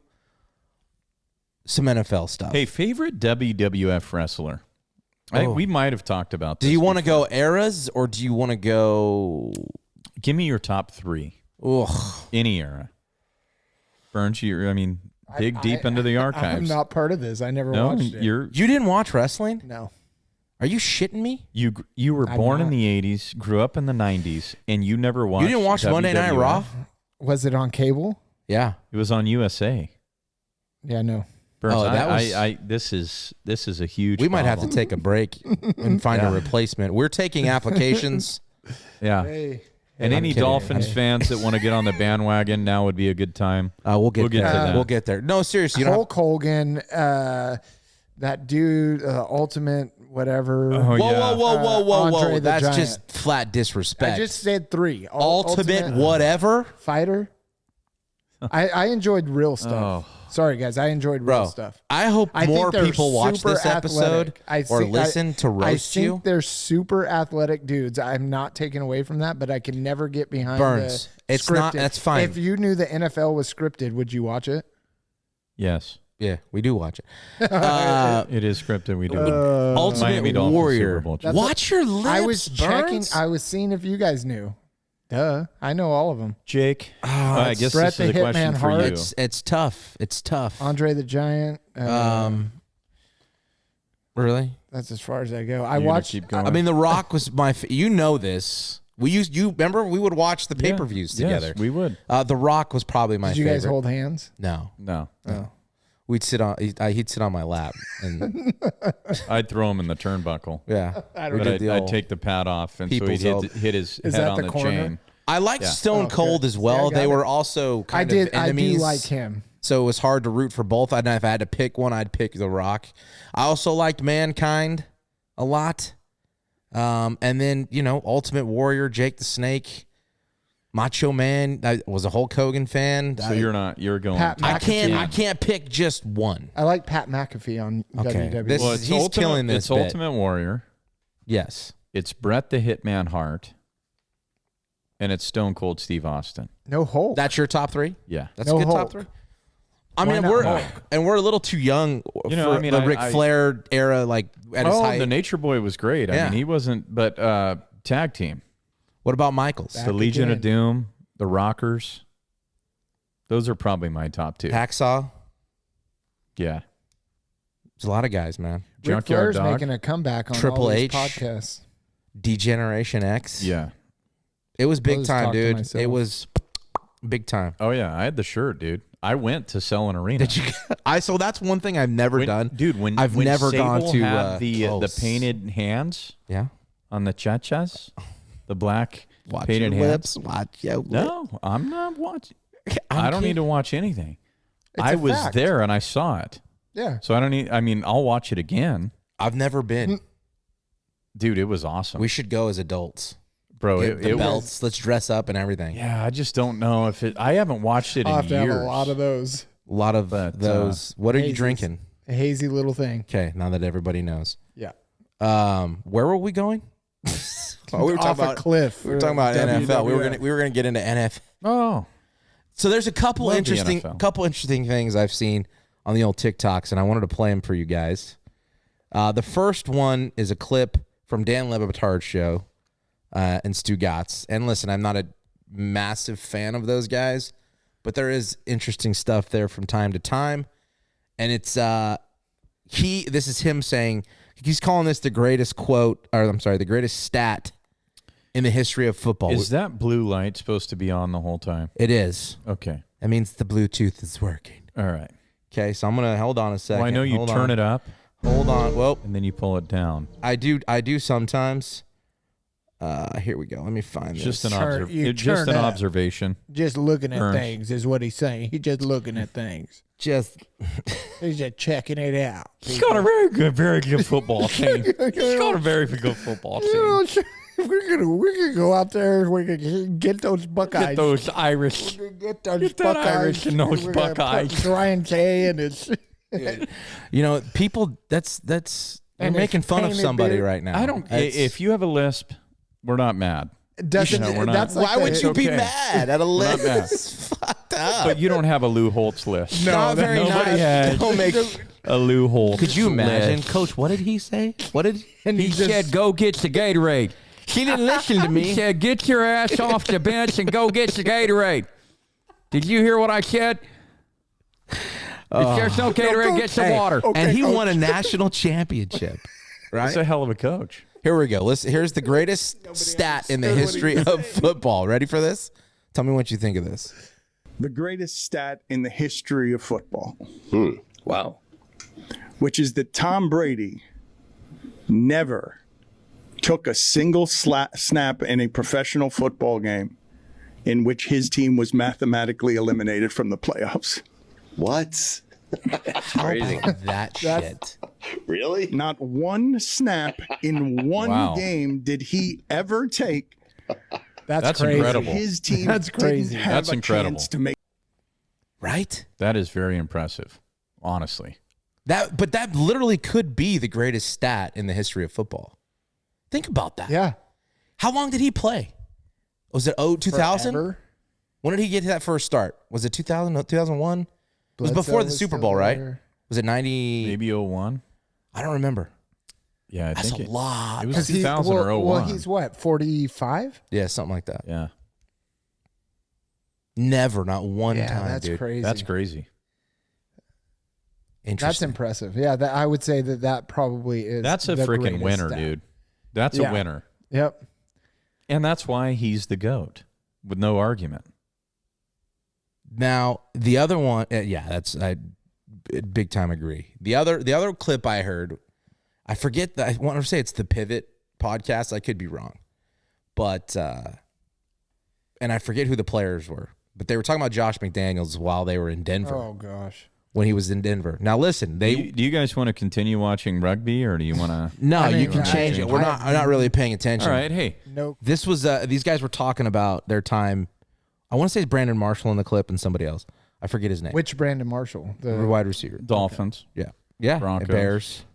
some NFL stuff. Hey, favorite WWF wrestler? I think we might have talked about this. Do you want to go eras or do you want to go? Give me your top three. Ugh. Any era. Burns, dig deep into the archives. I'm not part of this. I never watched it. You didn't watch wrestling? No. Are you shitting me? You were born in the 80s, grew up in the 90s, and you never watched. You didn't watch WWF? Monday Night Raw? Was it on cable? Yeah. It was on USA. Yeah, no. Burns, that this is a huge. We might have to problem. take a break and find a replacement. We're taking applications. Yeah. Hey. And any kidding. Dolphins fans that want to get on the bandwagon, now would be a good time. We'll get to there. that. We'll get there. No, seriously. Hulk Hogan, that dude, Ultimate whatever. Oh, yeah. Whoa. Andre the That's Giant. just flat disrespect. I just said three. Ultimate whatever. Fighter. I enjoyed real stuff. Oh. Sorry, guys. I enjoyed real stuff. I hope more think they're people watch super this episode athletic. or listen to roast I you. think they're super athletic dudes. I'm not taking away from that, but I can never get behind Burns. the It's not. scripted. That's fine. If you knew the NFL was scripted, would you watch it? Yes, Yeah, we do watch it. it is scripted. We do. Ultimate Miami Dolphins Warrior. Super Bowl champion. Watch your lips. I was checking. Burns. I was seeing if you guys knew. Duh. I know all of them. Jake, I guess Brett this is the a question Hitman for Hart. you. It's tough. It's tough. Andre the Giant. Really? That's as far as I go. You're I gonna watched. keep going. I mean, The Rock was my. You know this. You remember we would watch the pay-per-views together. Yes, we would. The Rock was probably my Did you favorite. guys hold hands? No. No, We'd sit on. He'd sit on my lap, and I'd throw him in the turnbuckle. yeah, we But did the I'd old- take the pad off, and so People's he'd old- hit his Is head that on the the corner? chain. I liked Yeah. Stone Cold as well. Yeah, I got They were it. also I kind did. of I enemies. do like him. So it was hard to root for both. And if I had to pick one, I'd pick The Rock. I also liked Mankind a lot. And then, Ultimate Warrior, Jake the Snake, Macho Man. I was a Hulk Hogan fan. So you're going. Pat I can't. McAfee. I can't pick just one. I like Pat McAfee on Okay. WWE. This- Well, it's He's killing this It's bit. Ultimate Warrior. Yes. It's Brett the Hitman Hart, and it's Stone Cold Steve Austin. No Hulk. That's your top three? Yeah. That's No a good Hulk. top three. I Why mean, not we're Hulk? a little too young for the Ric Flair era, like at his height. The Nature Boy was great. I Yeah. mean, he wasn't, but tag team, What about Michaels? Back the Legion of again. Doom, the Rockers. Those are probably my top two. Hacksaw. Yeah. There's a lot of guys, man. Ric Junkyard Flair's Dog. making a comeback on Triple all these H. podcasts. Degeneration X. Yeah. It was big I'll just time, talk to dude. myself. It was big time. Oh yeah, I had the shirt, dude. I went to sell an arena. Did you? So that's one thing I've never done, dude. When I've when never Sable gone to had the close. painted hands Yeah. on the chachas, the black Watch painted your hands. lips. Watch your lips. No, I'm not watching. I'm I don't kidding. need to watch anything. It's I a was fact. there and I saw it, Yeah. so I don't need. I mean, I'll watch it again, I've never been. dude. It was awesome, We should go as adults. bro. Get the It was. belts. Let's dress up and everything. Yeah, I just don't know if it. I haven't watched it I'll in have to years. have a lot of those. A lot of But, those. What are you hazes. drinking? A hazy little thing. Okay, now that everybody knows. Yeah. Where were we going? Oh, we were off talking a about cliff. We were talking about NFL. We WWF. were gonna get into NFL. Oh, So there's a couple Love the interesting NFL. things I've seen on the old TikToks, and I wanted to play them for you guys. The first one is a clip from Dan Le Batard's show and Stu Gatz. And listen, I'm not a massive fan of those guys, but there is interesting stuff there from time to time. And it's this is him saying, he's calling this the greatest the greatest stat in the history of football. is that blue light supposed to be on the whole time? It is. Okay. That means the Bluetooth is working. All right. Okay, so I'm gonna hold on a second. Well, I know you turn it up. Hold on. Well, and then you pull it down. I do sometimes. Here we go. Let me find Just this. an observation. Just looking at Turn. things is what he's saying. He's just looking at things. Just He's just checking it out. He's got a very good football team. He's got a very good football team. We're gonna go out there. We're gonna get those Buckeyes. Get those Irish. Get those Get that Buckeyes. Irish and those We're gonna put Buckeyes. Brian K. and it's people. That's you're And making it's fun of painted somebody big. right now. I don't. If you have a lisp, we're not mad. doesn't. we're not- That's like Why would the- you be okay. mad at a We're not list? mad. It's fucked up. But you don't have a Lou Holtz list. No, Not very nobody nice. has Don't make. a Lou Holtz. Could you imagine, list. Coach? What did he say? What did He said, "Go get the Gatorade." He didn't listen to me. He said, "Get your ass off the bench and go get the Gatorade." Did you hear what I said? If there's no Gatorade, get some water. And he won a national championship. Right? That's a hell of a coach. Here we go. Here's the greatest stat in the history of football. Ready for this? Tell me what you think of this. The greatest stat in the history of football, Wow. which is that Tom Brady never took a single snap in a professional football game in which his team was mathematically eliminated from the playoffs. What? Crazy. That shit. Really? Not one snap in one Wow. game did he ever take. That's crazy. incredible. His team That's crazy. didn't have That's a incredible. chance to make. Right? That is very impressive, honestly. But that literally could be the greatest stat in the history of football. Think about that. Yeah. How long did he play? Was it 2000? Forever. When did he get to that first start? Was it 2000, 2001? It was Bledsoe before the was Super still Bowl, right? there. Was it 90? Maybe 01? I don't remember. Yeah, I That's think a lot. It was 'Cause 2000 or 01. Well, he's what, 45? Yeah, something like that. Yeah, Never, not one Yeah, time, that's dude. crazy. that's crazy. That's Interesting. impressive. Yeah, I would say that probably is. That's a the freaking greatest winner, stat. dude. That's Yeah. a winner. Yep. And that's why he's the GOAT, with no argument. Now the other one, I big time agree. The other clip I heard, I forget that. I want to say it's the Pivot podcast. I could be wrong, but and I forget who the players were, but they were talking about Josh McDaniels while they were in Denver Oh gosh. when he was in Denver. Now listen, Do you guys want to continue watching rugby, or do you want to? no, I mean, you can I- change it. I'm not really paying attention. All right, hey, Nope. This was these guys were talking about their time. I want to say it's Brandon Marshall in the clip and somebody else. I forget his name. Which Brandon Marshall? The The wide receiver. Dolphins, Yeah. Broncos.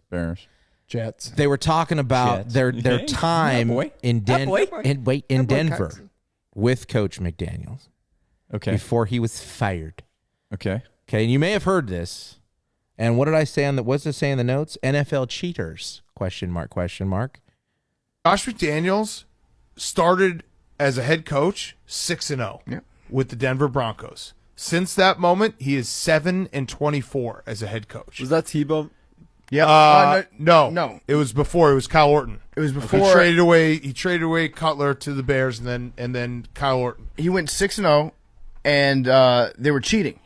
Bears. Jets. They were talking about Jets. their Okay. time Yeah, boy. in boy, Denver Cox. with Coach McDaniels Okay, before he was fired. okay. Okay, and you may have heard this. And what did I say what's it say in the notes? NFL cheaters? Question mark. Josh McDaniels started as a head coach 6-0 with the Denver Broncos. Since that moment, he is 7-24 as a head coach. Was that Tebow? Yeah. No. It was before. It was Kyle Orton. It was He before traded away Cutler to the Bears, and then Kyle Orton. he went 6-0, and they were cheating.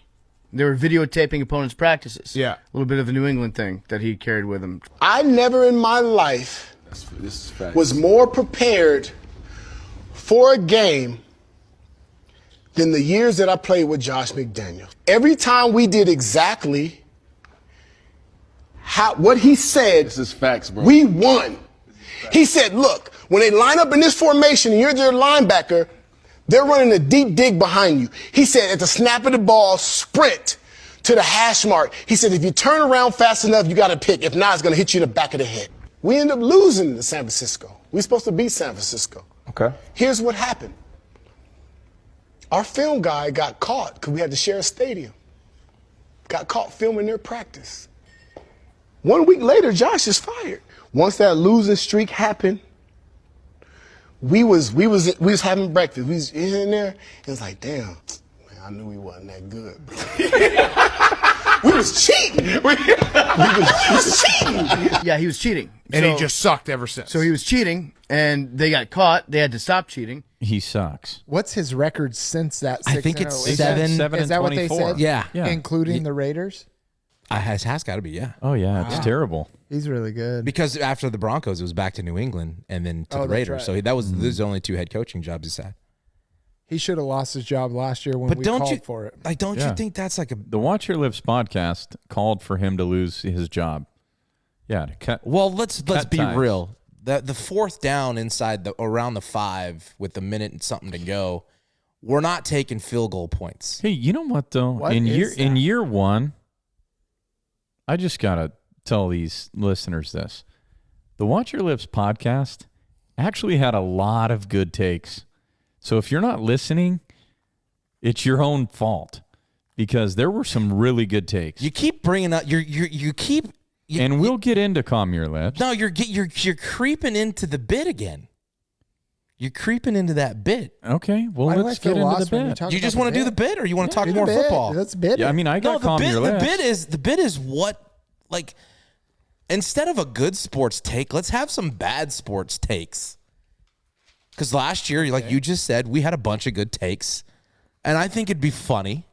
They were videotaping opponents' practices. Yeah. A little bit of a New England thing that he carried with him. I never in my life was more prepared for a game than the years that I played with Josh McDaniels. Every time we did exactly what he said, This is facts, bro. we won. He said, look, when they line up in this formation and you're their linebacker, they're running a deep dig behind you. He said, at the snap of the ball, sprint to the hash mark. He said, if you turn around fast enough, you got to pick. If not, it's going to hit you in the back of the head. We end up losing to San Francisco. We're supposed to beat San Francisco. Okay. Here's what happened. Our film guy got caught because we had to share a stadium. Got caught filming their practice. 1 week later, Josh is fired. Once that losing streak happened, we was having breakfast. We was in there. It was like, damn, man, I knew we wasn't that good. We was cheating. We was cheating. Yeah, he was cheating. And So- he just sucked ever since. So he was cheating, and they got caught. They had to stop cheating. He sucks. What's his record since that? I think 6-0? it's Is that- 7 Is and that what they 24. said? Yeah. Yeah. Including the Raiders? Has got to be, yeah. Oh yeah, it's terrible. He's really good. Because after the Broncos, it was back to New England and then to the that's Raiders. right. So that was those are the only 2 head coaching jobs he's had. He should have lost his job last year when But we don't called you for it. like? Don't Yeah. you think that's like a The Watch Your Lips podcast called for him to lose his job. Yeah, to cut. well? Let's Cut be ties. real. The fourth down inside around the 5 with a minute and something to go, we're not taking field goal points. Hey, you know what though? What in is that? year 1, I just gotta tell these listeners this: the Watch Your Lips podcast actually had a lot of good takes. So if you're not listening, it's your own fault because there were some really good takes. You keep bringing up you keep and we'll get into Calm Your Lips. no you're creeping into the bit again. You're creeping into that bit. Okay, well Why do I let's feel get into lost the when you bit. talk Do you about just the want to do bit? the bit, or you want to talk Do the more bit. football? Let's bid Yeah, I it. mean I got Calm Your the Lips. bit is what, like, instead of a good sports take, let's have some bad sports takes. Because last year, like you just said, we had a bunch of good takes, and I think it'd be funny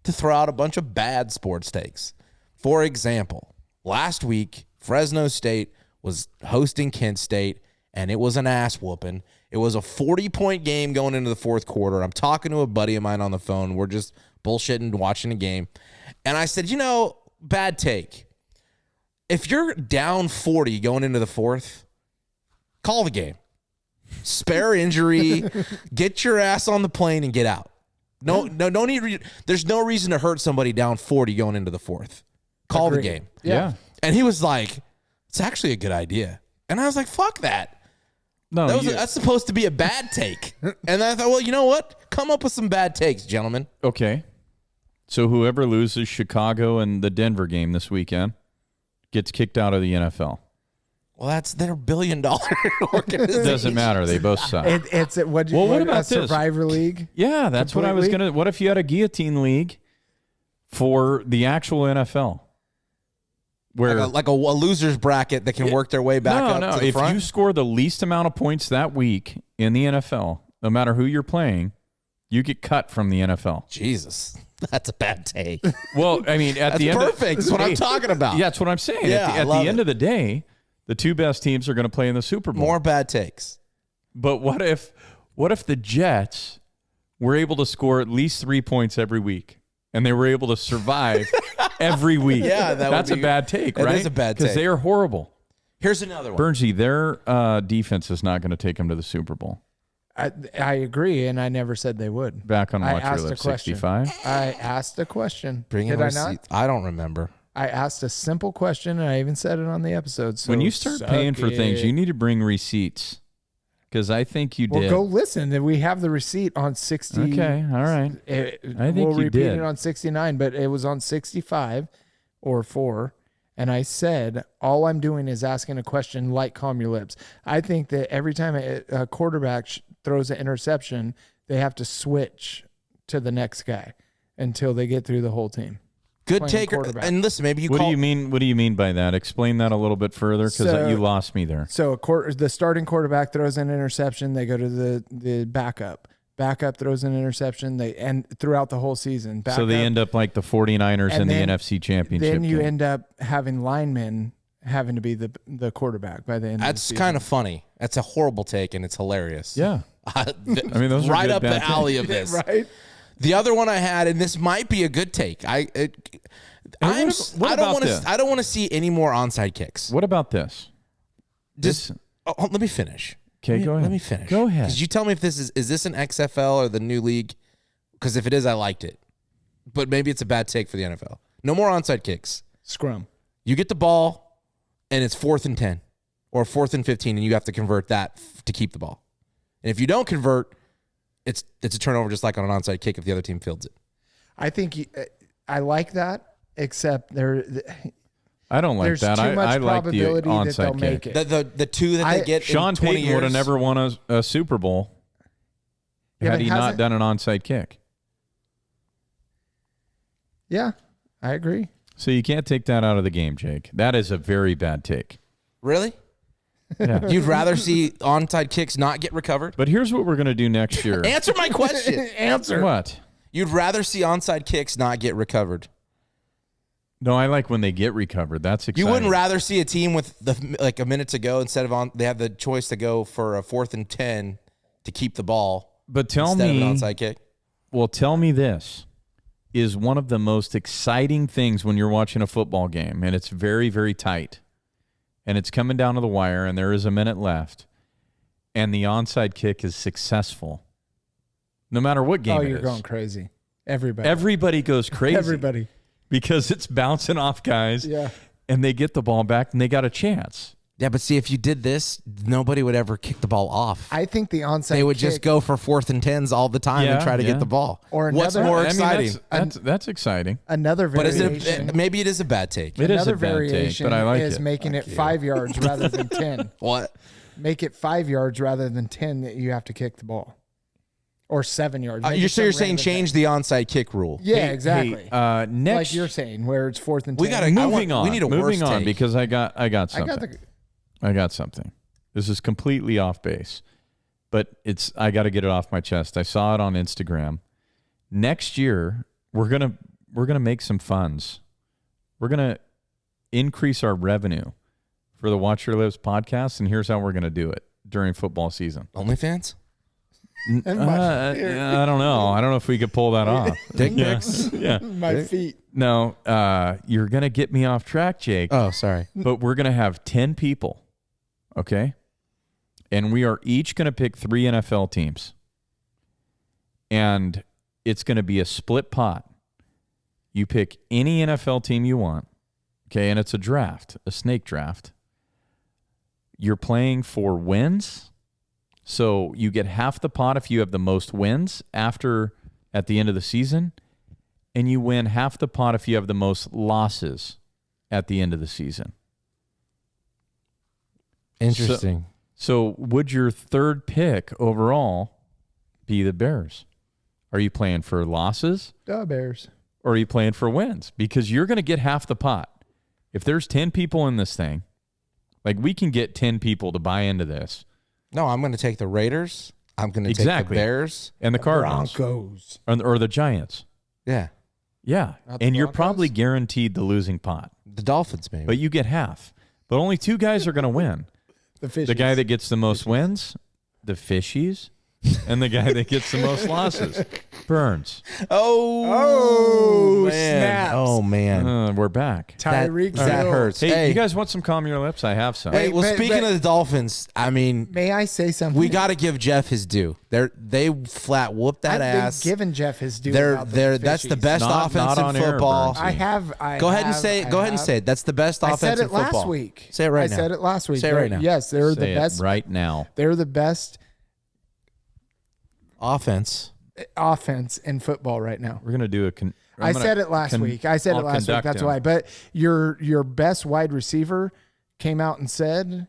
to throw out a bunch of bad sports takes. For example, last week, Fresno State was hosting Kent State, and it was an ass whooping. It was a 40-point game going into the fourth quarter. I'm talking to a buddy of mine on the phone. We're just bullshitting, watching a game. And I said, bad take. If you're down 40 going into the fourth, call the game. Spare injury, get your ass on the plane and get out. No need. There's no reason to hurt somebody down 40 going into the fourth. Call the Agreed. game. Yeah. And he was like, it's actually a good idea. And I was like, fuck that. No, That's supposed to be a bad take. And I thought, well, you know what? Come up with some bad takes, gentlemen. okay. So whoever loses Chicago and the Denver game this weekend gets kicked out of the NFL. Well, that's their $1 billion organization. Doesn't matter. They both suck. It's what What a about this? Survivor League. Yeah, that's what I was Completely. going to. What if you had a guillotine league for the actual NFL? Where Like a loser's bracket that can work their way back up to the if front. you score the least amount of points that week in the NFL, no matter who you're playing, you get cut from the NFL. Jesus, that's a bad take. Well, I mean, at That's the end, perfect. That's what I'm Hey, talking about. Yeah, that's what I'm saying. Yeah, I at love the end it. of the day, the 2 best teams are going to play in the Super Bowl. More bad takes. But what if the Jets were able to score at least 3 points every week, and they were able to survive every week? Yeah, that's a bad take, that right? is a bad because take. they are horrible. Here's another one. Bernsey, their defense is not going to take them to the Super Bowl. I agree, and I never said they would. Back on I Watch Your asked a Lips question. 65. I asked a question. Bring in Did I receipts. not? I don't remember. I asked a simple question, and I even said it on the episode. So When you start suck paying for things, it. you need to bring receipts, because I think you Well, did. go listen. And we have the receipt on 60. Okay, all right. I think we'll you repeat did. it on 69, but it was on 65 or 4. And I said, all I'm doing is asking a question like Calm Your Lips. I think that every time a quarterback throws an interception, they have to switch to the next guy until they get through the whole team. Good Playing take. quarterback. And listen, maybe you What call. do you mean? What do you mean by that? Explain that a little bit further, because So- you lost me there. So the starting quarterback throws an interception, they go to the backup. Backup throws an interception, and throughout the whole season. So they end up like the 49ers in And the then- NFC Championship Then you game. end up having linemen having to be the quarterback by the end of the That's season. kind of funny. That's a horrible take, and it's hilarious. Yeah. I mean, those are right good up the bad alley of this. right. The other one I had, and this might be a good take. what about this? I don't want to see any more onside kicks. What about this? Just let me finish. Okay, go ahead. Let me finish. Go ahead. Because you tell me if this is this an XFL or the new league? Because if it is, I liked it. But maybe it's a bad take for the NFL. No more onside kicks. Scrum. You get the ball, and it's 4th and 10. or 4th and 15, and you have to convert that to keep the ball. And if you don't convert, it's a turnover just like on an onside kick if the other team fields it. I think I like that, except I don't like there's that. too much I like the probability that they'll onside make kick. it. The two that they get Sean in 20 Payton would have years. never won a Super Bowl Yeah, had but he not hasn't- done an onside kick. Yeah, I agree. So you can't take that out of the game, Jake. That is a very bad take. Really? Yeah. You'd rather see onside kicks not get recovered? But here's what we're going to do next year. Answer my question. Answer. What? You'd rather see onside kicks not get recovered. No, I like when they get recovered. That's exciting. You wouldn't rather see a team with like a minute to go instead of they have the choice to go for a 4th and 10 to keep the ball. But tell instead me, of an onside kick. Well, tell me this is one of the most exciting things when you're watching a football game, and it's very, very tight, and it's coming down to the wire, and there is a minute left, and the onside kick is successful. No matter what game it you're is. going crazy. Everybody. Everybody goes crazy. Everybody. Because it's bouncing off guys, Yeah. and they get the ball back, and they got a chance. Yeah, but see, if you did this, nobody would ever kick the ball off. I think the onside They would kick, just go for 4th and 10s all the time and Yeah, try to yeah. get the ball. Or What's another- more I mean, exciting? that's exciting. another But is variation. it? Maybe it is a bad take. It is Another a bad take, variation but I like is it. making it 5 yards rather than 10. What? Make it 5 yards rather than 10 that you have to kick the ball, or 7 yards. Make You're it so you're some saying random change the onside kick rule? thing. Yeah, Hey, exactly. Hey, next, like you're saying, where it's 4th and 10. We gotta- moving I want- on. we need a moving worse on take. because I got something. I got the. something. This is completely off base, but I got to get it off my chest. I saw it on Instagram. Next year, we're gonna make some funds. We're gonna increase our revenue for the Watch Your Lips podcast, and here's how we're gonna do it during football season. OnlyFans? I don't know. I don't know if we could pull that off. Dick Yeah. pics? Yeah. My feet. No, you're gonna get me off track, Jake. Oh, sorry. But we're going to have 10 people, okay? And we are each going to pick 3 NFL teams. And it's going to be a split pot. You pick any NFL team you want, okay? And it's a draft, a snake draft. You're playing for wins. So you get half the pot if you have the most wins at the end of the season. And you win half the pot if you have the most losses at the end of the season. Interesting. So would your third pick overall be the Bears? Are you playing for losses Bears. or are you playing for wins? Because you're going to get half the pot. If there's 10 people in this thing, like we can get 10 people to buy into this. No, I'm going to take the Raiders. I'm going to take the Exactly. Bears. And the Cardinals. Broncos. Or the Giants. Yeah. Yeah. Not the And you're Broncos? probably guaranteed the losing pot. The Dolphins, maybe. But you get half. But only 2 guys are going to win. The Fishies. The guy that gets the most wins, the Fishies, and the guy that gets the most losses, Burns. Oh, man. snaps. Oh, man. We're back. Tyreek that Hill. hurts. Hey, you guys want some Calm Your Lips? I have some. Hey, well, But- speaking but- of the Dolphins, I mean, May I say something? we got to give Jeff his due. They flat whooped that I've ass. been giving Jeff his due. They're about the that's the Fishies. best Not offense on in air, football. Burns. I have. Go ahead and say it. Go ahead and say it. That's the best I offense said in it football. last week. Say it right now. I said it last week. Say it right now. Yes, they're Say the it best. right now. They're the best Offense. offense in football right now. We're gonna do a. I said it last week. I said I'll it last week. conduct That's him. why. But your best wide receiver came out and said,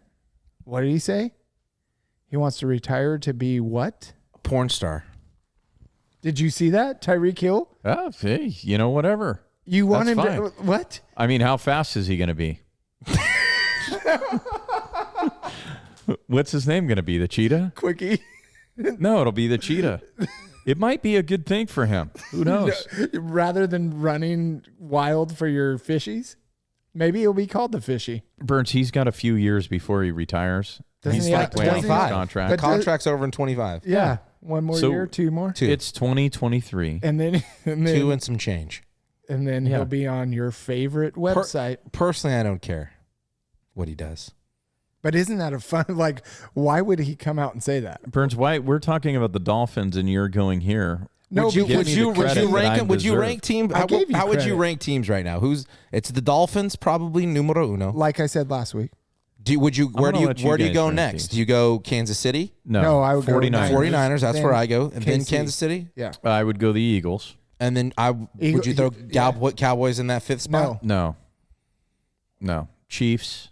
what did he say? He wants to retire to be what? Porn star. Did you see that? Tyreek Hill? Oh, hey, whatever. You want That's him to what? I mean, how fast is he gonna be? What's his name gonna be? The cheetah? Quickie. No, it'll be the cheetah. It might be a good thing for him. Who knows? Rather than running wild for your fishies, maybe it'll be called the fishy. Burns, he's got a few years before he retires. Doesn't He's he have like way off his 25? contract. But Contract's over in 25. Yeah. One more So- year, 2 more. 2. It's 2023. And then 2 and some change. and then Yeah. he'll be on your favorite website. Personally, I don't care what he does. But isn't that a fun? Like, why would he come out and say that? Burns, why we're talking about the Dolphins and you're going here? No, would you because- Give me the credit that I rank? Would you deserve. rank team? I gave you How would you credit. rank teams right now? It's the Dolphins, probably numero uno. Like I said last week. Where do you go guys next? rank Do you go Kansas City? No, I would go 49ers. 49ers, that's Then where I go. And then KC. Kansas City? Yeah. I would go the Eagles. And then would you throw Cowboys in that fifth spot? No. No. Chiefs.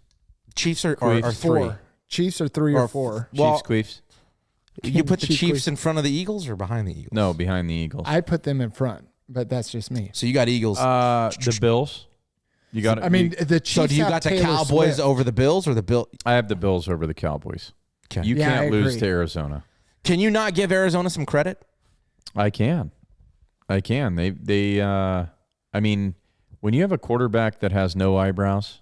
Chiefs are Queefs. three. Four. Chiefs are 3 or 4. Well, Chiefs, Queefs. You put the Chiefs Chiefs in front of the Eagles or behind the Eagles? No, behind the Eagles. I put them in front, but that's just me. So you got Eagles. The Bills. You got. I mean, the Chiefs. So do you have got the Taylor Cowboys Swift. over the Bills or the Bill? I have the Bills over the Cowboys. Okay. You Yeah, can't I lose agree. to Arizona. Can you not give Arizona some credit? I can. They. I mean, when you have a quarterback that has no eyebrows,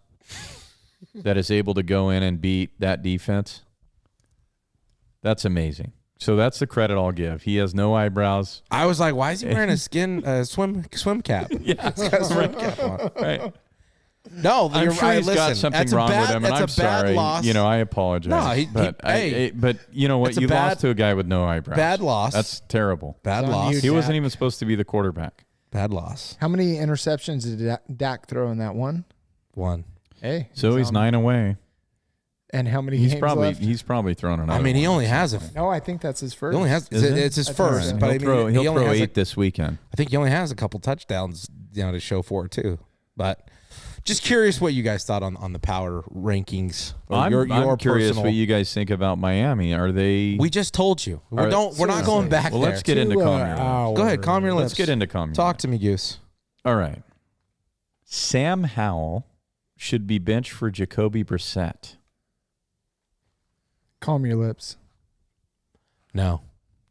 that is able to go in and beat that defense, that's amazing. So that's the credit I'll give. He has no eyebrows. I was like, why is he wearing a swim cap? Yeah, He's got a swim cap on. right. No, I'm you're sure right. he's Listen, got something that's a wrong bad, with him, and that's I'm a bad sorry. loss. You know, I apologize. No, but you know what? it's a You bad- lost to a guy with no eyebrows. bad loss. That's terrible. Bad It's on loss. you, He wasn't Dak. even supposed to be the quarterback. Bad loss. How many interceptions did Dak throw in that one? One. Hey. So he's on- 9 away. And how many He's games probably left? thrown another. I mean, he one only at some has point. No, I think that's his first. He only has. Is it? It's his I think first, so. but I He'll mean, throw, he only has 8 this weekend. I think he only has a couple touchdowns, to show for it too. But just curious what you guys thought on the power rankings. Or I'm curious personal- what you guys think about Miami. Are they? We just told you. We're Are- not going back well, there. let's get into calm your lips. Go ahead, calm your lips. Let's get into calm your Talk lips. to me, Goose. All right. Sam Howell should be benched for Jacoby Brissett. Calm your lips. No.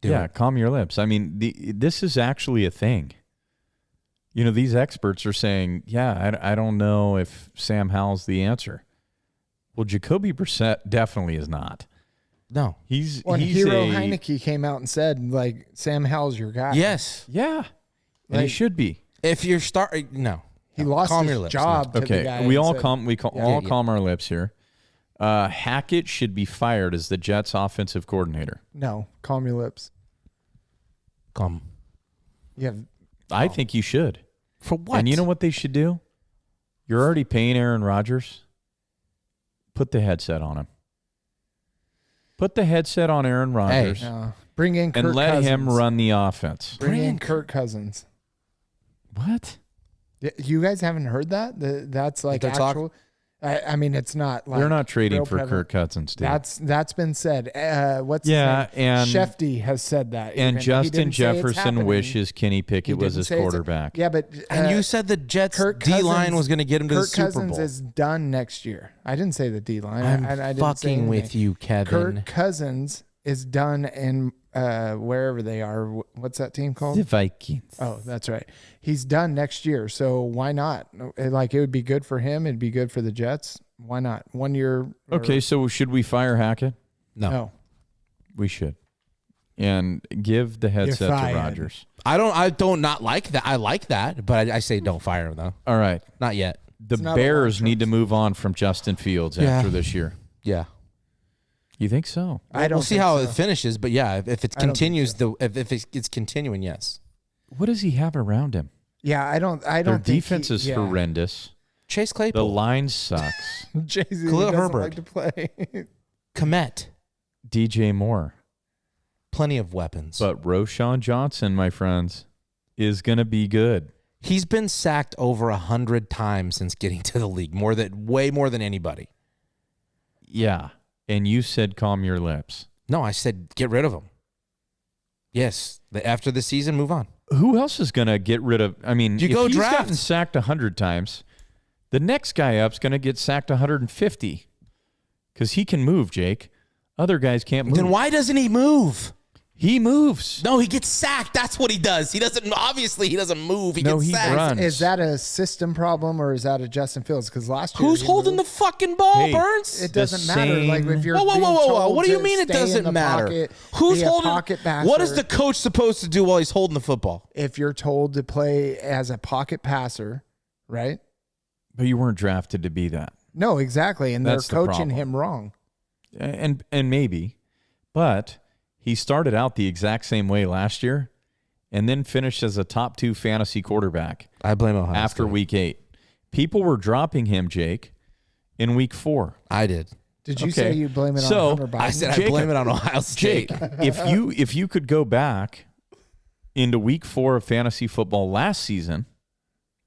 Yeah, calm your lips. I mean, this is actually a thing. You know, these experts are saying, yeah, I don't know if Sam Howell's the answer. Well, Jacoby Brissett definitely is not. No. He's Hero a, Heineke came out and said, like, Sam Howell's your guy. Yes. Yeah, and he Like- should be. If you're no. He lost Calm his your lips. job to the Okay, guy. we and all said- calm our lips here. Hackett should be fired as the Jets' offensive coordinator. No, calm your lips. Calm. You have I think you should. For what? And you know what they should do? You're already paying Aaron Rodgers. Put the headset on him. Put the headset on Aaron Rodgers bring in Kirk and let Cousins. him run the offense. Bring in Kirk Cousins. What? You guys haven't heard that? That's like They're actual. I mean, it's not like They're not trading real for prevalent. Kirk Cousins, dude. That's been said. What's his Yeah, name? and- Shefty has said that. and even. He Justin didn't say it's Jefferson happening. wishes Kenny Pickett He was didn't his say it's- quarterback. Yeah, but And you said the Jets Kirk D-line Cousins- was going to get him to the Kirk Super Cousins Bowl. is done next year. I didn't say the D line. I'm I didn't say fucking with anything. you, Kevin. Kirk Cousins is done in wherever they are. What's that team called? The Vikings. Oh, that's right. He's done next year, so why not? Like, it would be good for him. It'd be good for the Jets. Why not? 1 year. or- Okay, so should we fire Hackett? No. We should. And give the headset to fired. Rodgers. I don't not like that. I like that, but I say don't fire him though. All right. Not yet. The not a Bears long-term need to move on from Justin Fields Yeah. after this year. Yeah. You think so? I don't We'll see think how so. it finishes, but yeah, if it I don't think continues, if it's continuing, yes. What does he have around him? Yeah, I don't. Their think defense he- is yeah. horrendous. Chase The Claypool, line sucks. Jay-Z Khalil doesn't Herbert. like to play. Komet, DJ Moore. plenty of weapons. But Roshan Johnson, my friends, is going to be good. He's been sacked over 100 times since getting to the league, way more than anybody. Yeah. And you said calm your lips. No, I said get rid of him. Yes, after the season, move on. Who else is going to get rid of? I mean, You if go he's draft. gotten sacked 100 times, the next guy up's going to get sacked 150 because he can move, Jake. Other guys can't move. Then why doesn't he move? He moves. No, he gets sacked. That's what he does. He doesn't move. He No, gets he sacked. runs. Is that a system problem or is that a Justin Fields? Because last year Who's he holding the moved. fucking ball, Hey, Burns? It the doesn't matter. Like if you're Whoa, being told What do you to mean it stay in doesn't the matter? pocket, Who's be a holding? pocket What is passer. the coach supposed to do while he's holding the football? If you're told to play as a pocket passer, right? But you weren't drafted to be that. No, exactly, and That's the they're coaching problem. him wrong. And maybe, but he started out the exact same way last year and then finished as a top 2 fantasy quarterback I blame Ohio after State. week 8. People were dropping him, Jake, in week 4. I did. Did you say you blame it on Hunter Biden? I said Jacob, I blame it on Ohio State. Jake, if you could go back into week 4 of fantasy football last season,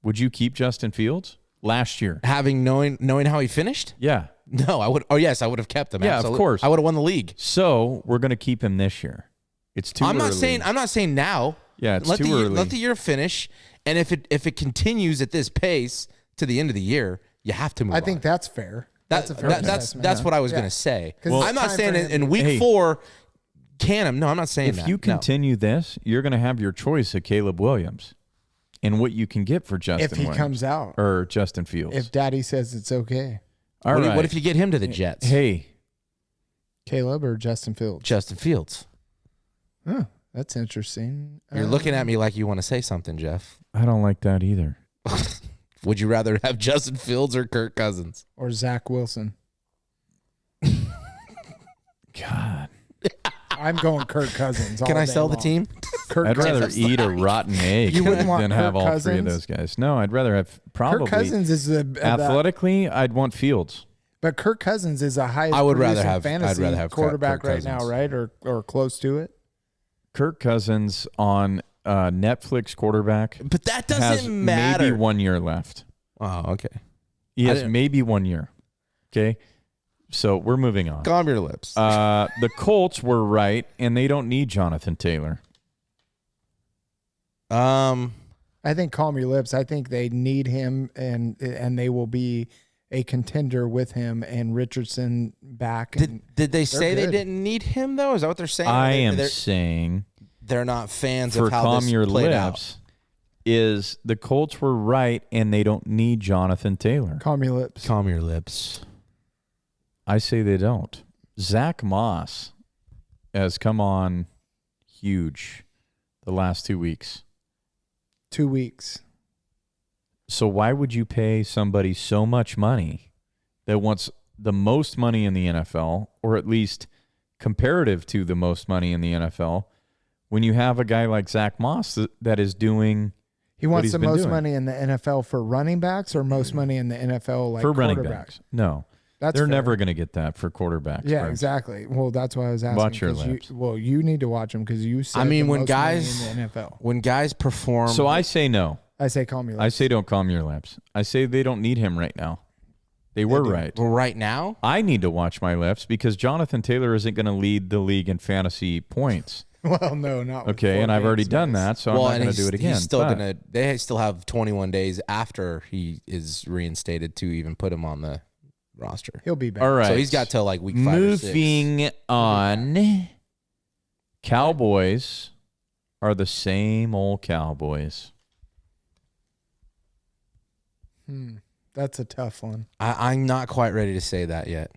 would you keep Justin Fields last year? Having knowing how he finished? Yeah. No, I would. Oh yes, I would have kept him. Yeah, absolutely. of course. I would have won the league. So we're going to keep him this year. It's too I'm early. not saying now. Yeah, it's let too the early. Let the year finish, and if it continues at this pace to the end of the year, you have to move. I think that's fair. That's a fair assessment. That's what I was going to say. Well, I'm not it's saying time for him in week 4 can him. No, I'm not saying that. If you continue this, you're going to have your choice of Caleb Williams and what you can get for Justin if he Williams comes out or Justin Fields. If Daddy says it's okay. All right. What if you get him to the Jets? Hey, Caleb or Justin Fields? Justin Fields. Huh, that's interesting. You're looking at me like you want to say something, Jeff. I don't like that either. Would you rather have Justin Fields or Kirk Cousins? Or Zach Wilson? God. I'm going Kirk Cousins. Can I sell the team? Kirk I'd rather Cousins. eat a rotten egg You wouldn't want than have Kirk all Cousins? 3 of those guys. No, I'd rather have probably. Kirk Cousins is athletically, I'd want Fields. but Kirk Cousins is a highest I would rather producing have- I'd fantasy rather have quarterback Kirk right now, Cousins. right? Or close to it. Kirk Cousins on Netflix quarterback But that has doesn't matter. maybe 1 year left. Oh, okay. He I has didn't- maybe 1 year. Okay, so we're moving on. Calm your lips. The Colts were right, and they don't need Jonathan Taylor. I think calm your lips. I think they need him, and they will be a contender with him and Richardson back. And Did they say they good. didn't need him though? Is that what they're saying? I am They're, saying they're not fans for of how calm this your played lips is the Colts were right, and they don't need Jonathan Taylor. calm your lips. out. Calm your lips. I say they don't. Zach Moss has come on huge the last 2 weeks. 2 weeks. So why would you pay somebody so much money that wants the most money in the NFL, or at least comparative to the most money in the NFL, when you have a guy like Zach Moss that is doing He what wants he's the been most doing? money in the NFL for running backs, or most money in the NFL like for running quarterbacks? backs? No. That's They're fair. never going to get that for quarterbacks. Yeah, Briggs. exactly. Well, that's why I was asking. Watch your 'cause lips. You need to watch them because you said I mean, the when most money guys in the NFL. when guys perform, So I say no. I say calm your lips. I say don't calm your lips. I say they don't need him right now. They were right. well, right now, I need to watch my lips because Jonathan Taylor isn't going to lead the league in fantasy points. Well, no, not with Okay, 4 and I've already games, done yes. that, so I'm well, not and going to do it again. He's still but gonna. They still have 21 days after he is reinstated to even put him on the roster. He'll be back. All right. So he's got till like week 5 or 6. Moving on. Cowboys are the same old Cowboys. That's a tough one. I'm not quite ready to say that yet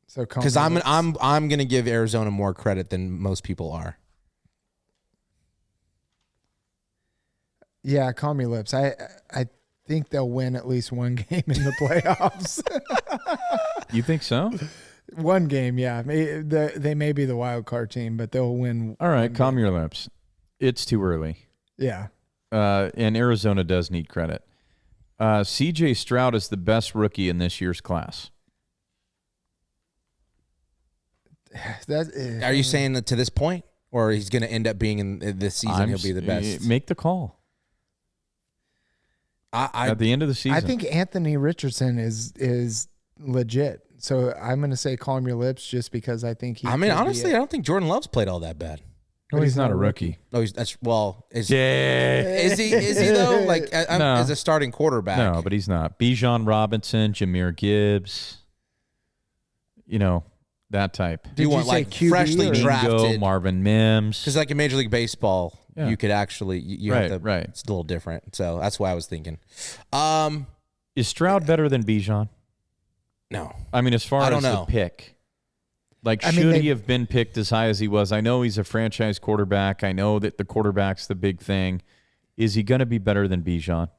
So calm because your I'm lips. I'm gonna give Arizona more credit than most people are. Yeah, calm your lips. I think they'll win at least one game in the playoffs. You think so? One game, yeah. They may be the wild card team, but they'll win. All right, one calm game. your lips. It's too early. Yeah. And Arizona does need credit. C.J. Stroud is the best rookie in this year's class. That, Are you saying that to this point, or he's going to end up being in this season? He'll be the best. Make the call. At the end of the season. I think Anthony Richardson is legit. So I'm going to say calm your lips just because I think he. I mean, could be honestly, I don't think Jordan Love's played all that bad. no, he's not a rookie. No, is Yeah. he though? Like No. as a starting quarterback? No, but he's not. Bijan Robinson, Jahmyr Gibbs, that type. Do you Did want you say like QB freshly or- Mingo, drafted? Marvin Mims. Because like in Major League Baseball, Yeah. you could actually you Right, have to. right. It's a little different. So that's why I was thinking. Is Stroud better than Bijan? No, I mean, as far I as don't know. the pick. Like, I mean, should they- he have been picked as high as he was? I know he's a franchise quarterback. I know that the quarterback's the big thing. Is he going to be better than Bijan?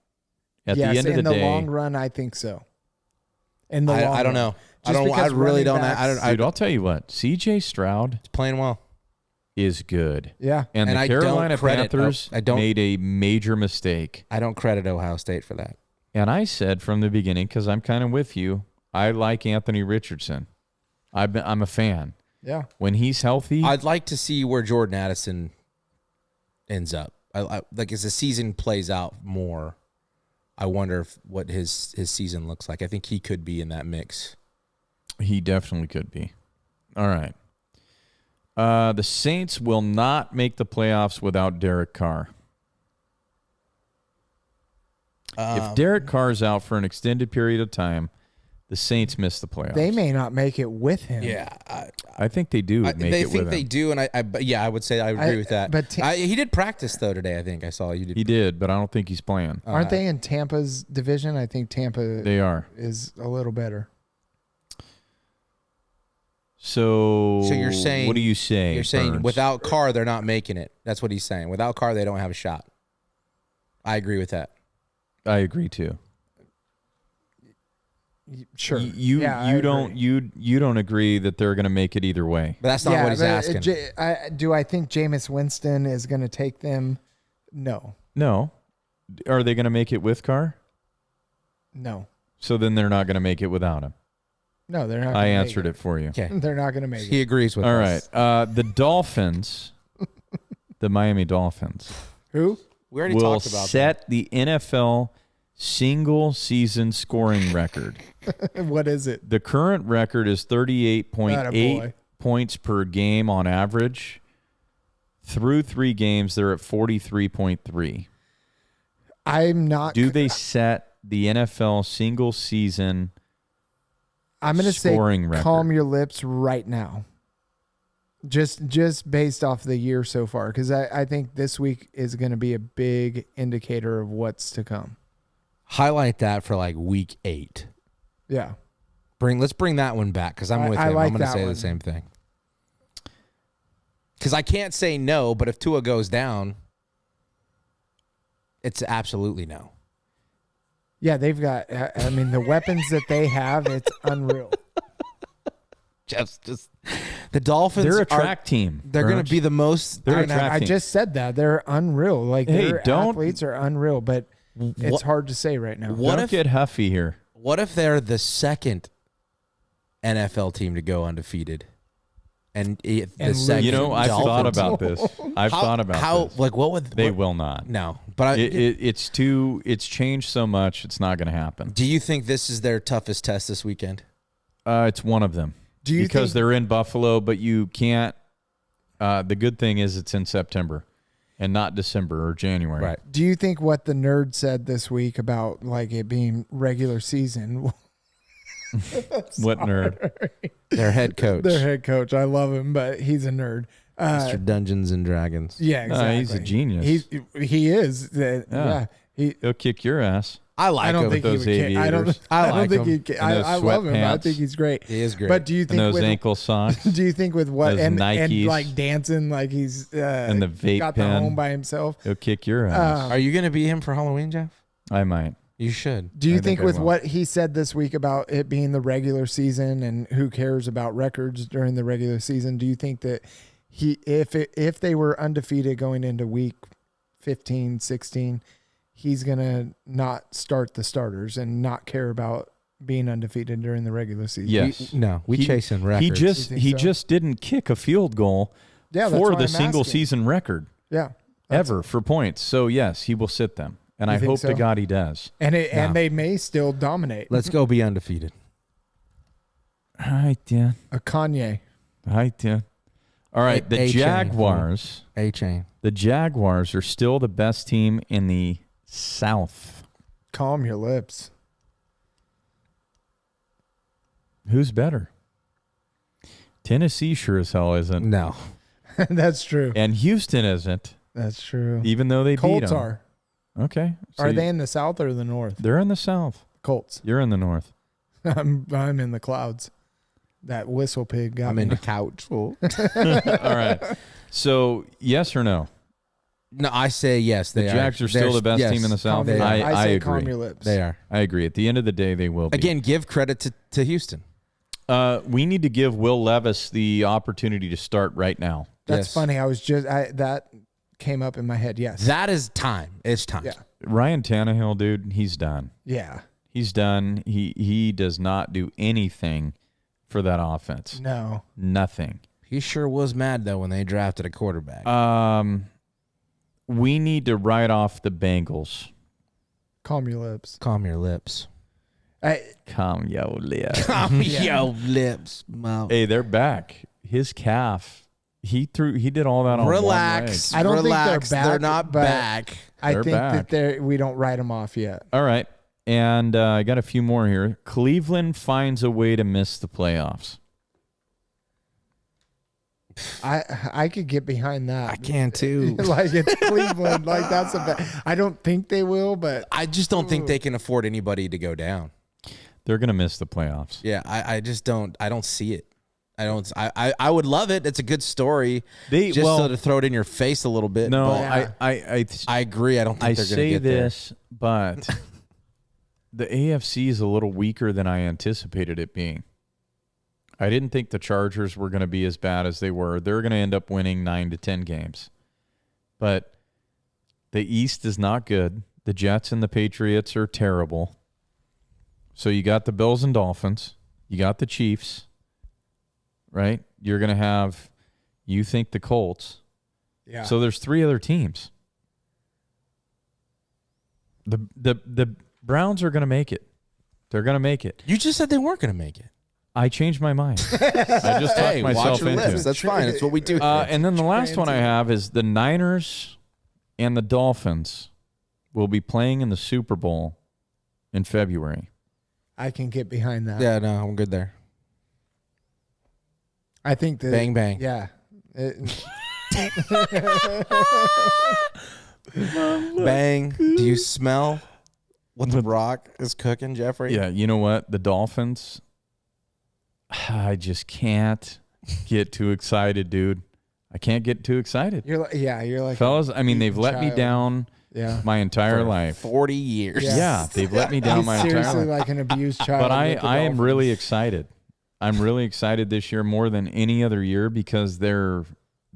At yes, the end of the in the day, long run, I think so. In the long I don't run. know. Just I because really running don't. backs- dude, I'll tell you what. C.J. Stroud It's playing well. is good. Yeah. And And the I don't Carolina credit- Panthers I don't- made a major mistake. I don't credit Ohio State for that. And I said from the beginning, because I'm kind of with you, I like Anthony Richardson. I'm a fan. Yeah. When he's healthy, I'd like to see where Jordan Addison ends up. I like as the season plays out more. I wonder what his season looks like. I think he could be in that mix. he definitely could be. All right. The Saints will not make the playoffs without Derek Carr. If Derek Carr's out for an extended period of time, the Saints miss the playoffs. They may not make it with him. Yeah, I think they do make they it think with they him. do, and I would say I agree with that. but he did practice though today. I think I saw you did. He did, but I don't think he's playing. Aren't they in Tampa's division? I think Tampa They are. is a little better. So you're saying what do you say? You're saying Burns? without Carr, they're not making it. That's what he's saying. Without Carr, they don't have a shot. I agree with that. I agree too. Sure. You don't agree that they're going to make it either way. But that's not what he's asking. Do I think Jameis Winston is going to take them? No. No. Are they going to make it with Carr? No. So then they're not going to make it without him. No, they're not. I answered it for you. Okay. They're not going to make He it. agrees with All us. right. The Dolphins, the Miami Dolphins, Who? We already will talked about set the NFL single season scoring record. What is it? The current record is 38.8 Attaboy. points per game on average. Through 3 games, they're at 43.3. I'm not. Do they set the NFL single season I'm going to say scoring record? calm your lips right now. Just based off the year so far, because I think this week is going to be a big indicator of what's to come. Highlight that for like week 8. Yeah. Let's bring that one back because I'm with I him. like I'm going to that say one. the same thing. Because I can't say no, but if Tua goes down, it's absolutely no. Yeah, they've got. I mean, the weapons that they have, it's unreal. Jeff's just the Dolphins. They're a track team. They're going Burns. to be the most. They're a And track I team. just said that they're unreal. Like Hey, their don't- athletes are unreal, but it's hard to say right now. What Don't if get huffy here. What if they're the second NFL team to go undefeated? And the lose. second You know, I've Dolphins? thought about this. I've thought about how this. like what would They what- will not. no, but It's changed so much. It's not going to happen. do you think this is their toughest test this weekend? It's one of them. Do you because think- they're in Buffalo, but you can't. The good thing is it's in September, and not December or January. Right. Do you think what the nerd said this week about like it being regular season? What nerd? Their head coach, Their head coach, I love him, but he's a nerd. Mr. Dungeons and Dragons. Yeah, exactly. He's a genius. He is. Yeah. He'll kick your ass. I like I don't him. think he those would. I don't. aviators. I don't like think him. he. And those I love him. I sweatpants. think he's great. He is great. But do you And think those with ankle socks. do you think with what Those and Nikes. like dancing like he's And the vape got pen. the home by himself? He'll kick your ass. Are you going to be him for Halloween, Jeff? I might. You should. Do you I think think I with will. what he said this week about it being the regular season and who cares about records during the regular season? Do you think that if they were undefeated going into week 15, 16, he's going to not start the starters and not care about being undefeated during the regular season? Yes. We chasing records. He You just think he so? just didn't kick a field goal Yeah, that's for why the I'm single asking. season record Yeah. ever for points. So yes, he will sit them, and You I think hope so? to God he does. And they may still dominate. Let's go be undefeated. Right, yeah. A Kanye. Right, yeah. All right, the A-chain. Jaguars. A-chain. The Jaguars are still the best team in the South. Calm your lips. Who's better? Tennessee sure as hell isn't, No. That's true. and Houston isn't. That's true. Even though they beat Colts them. are. Okay. So Are they in the south or the north? They're in the South. Colts. You're in the North. I'm in the clouds. That whistle pig got I'm me. in the couch. All right. So yes or no? No, I say yes. The They Jags are still They're- the best yes. team in the South. They are. I say agree. calm your lips. They are. I agree. At the end of the day, they will be. Again, give credit to Houston. We need to give Will Levis the opportunity to start right now. That's Yes. funny. I was just that came up in my head. Yes. That is time. It's time. Yeah. Ryan Tannehill, dude, he's done. Yeah. He's done. He does not do anything for that offense. No. Nothing. He sure was mad, though, when they drafted a quarterback. We need to write off the Bengals. Calm your lips. Calm your lips. Calm your lips. Calm your lips. Mouth. Hey, they're back. His calf. He did all that on Relax. one leg. I don't think they're Relax. back, They're not but back. I They're think back. that we don't write them off yet. All right. And I got a few more here. Cleveland finds a way to miss the playoffs. I could get behind that. I can, too. Like, it's Cleveland. Like, that's a bad. I don't think they will, but I just don't think they can afford anybody to go down. They're going to miss the playoffs. Yeah, I just don't. I don't see it. I would love it. It's a good story. To throw it in your face a little bit. No, but I agree. I don't think they're going to get this, but the AFC is a little weaker than I anticipated it being. I didn't think the Chargers were going to be as bad as they were. They're going to end up winning 9 to 10 games. But the East is not good. The Jets and the Patriots are terrible. So you got the Bills and Dolphins. You got the Chiefs. Right? You're going to have, you think, the Colts. yeah. So there's 3 other teams. The Browns are going to make it. They're going to make it. You just said they weren't going to make it. I changed my mind. I just talked myself watch your into lips. it. That's fine. It's what we do. And then the last one I have is the Niners and the Dolphins will be playing in the Super Bowl in February. I can get behind that. Yeah, no, I'm good there. I think that Bang, bang. Yeah. Bang. Do you smell what the Rock is cooking, Jeffrey? Yeah, you know what? The Dolphins, I just can't get too excited, dude. I can't get too excited. You're like Fellas, I mean, they've beaten let me child. down Yeah. my entire For life. 40 years. Yeah, they've let me down He's my entire seriously life. like an abused child. But with the I am really Dolphins. excited. I'm really excited this year more than any other year because they're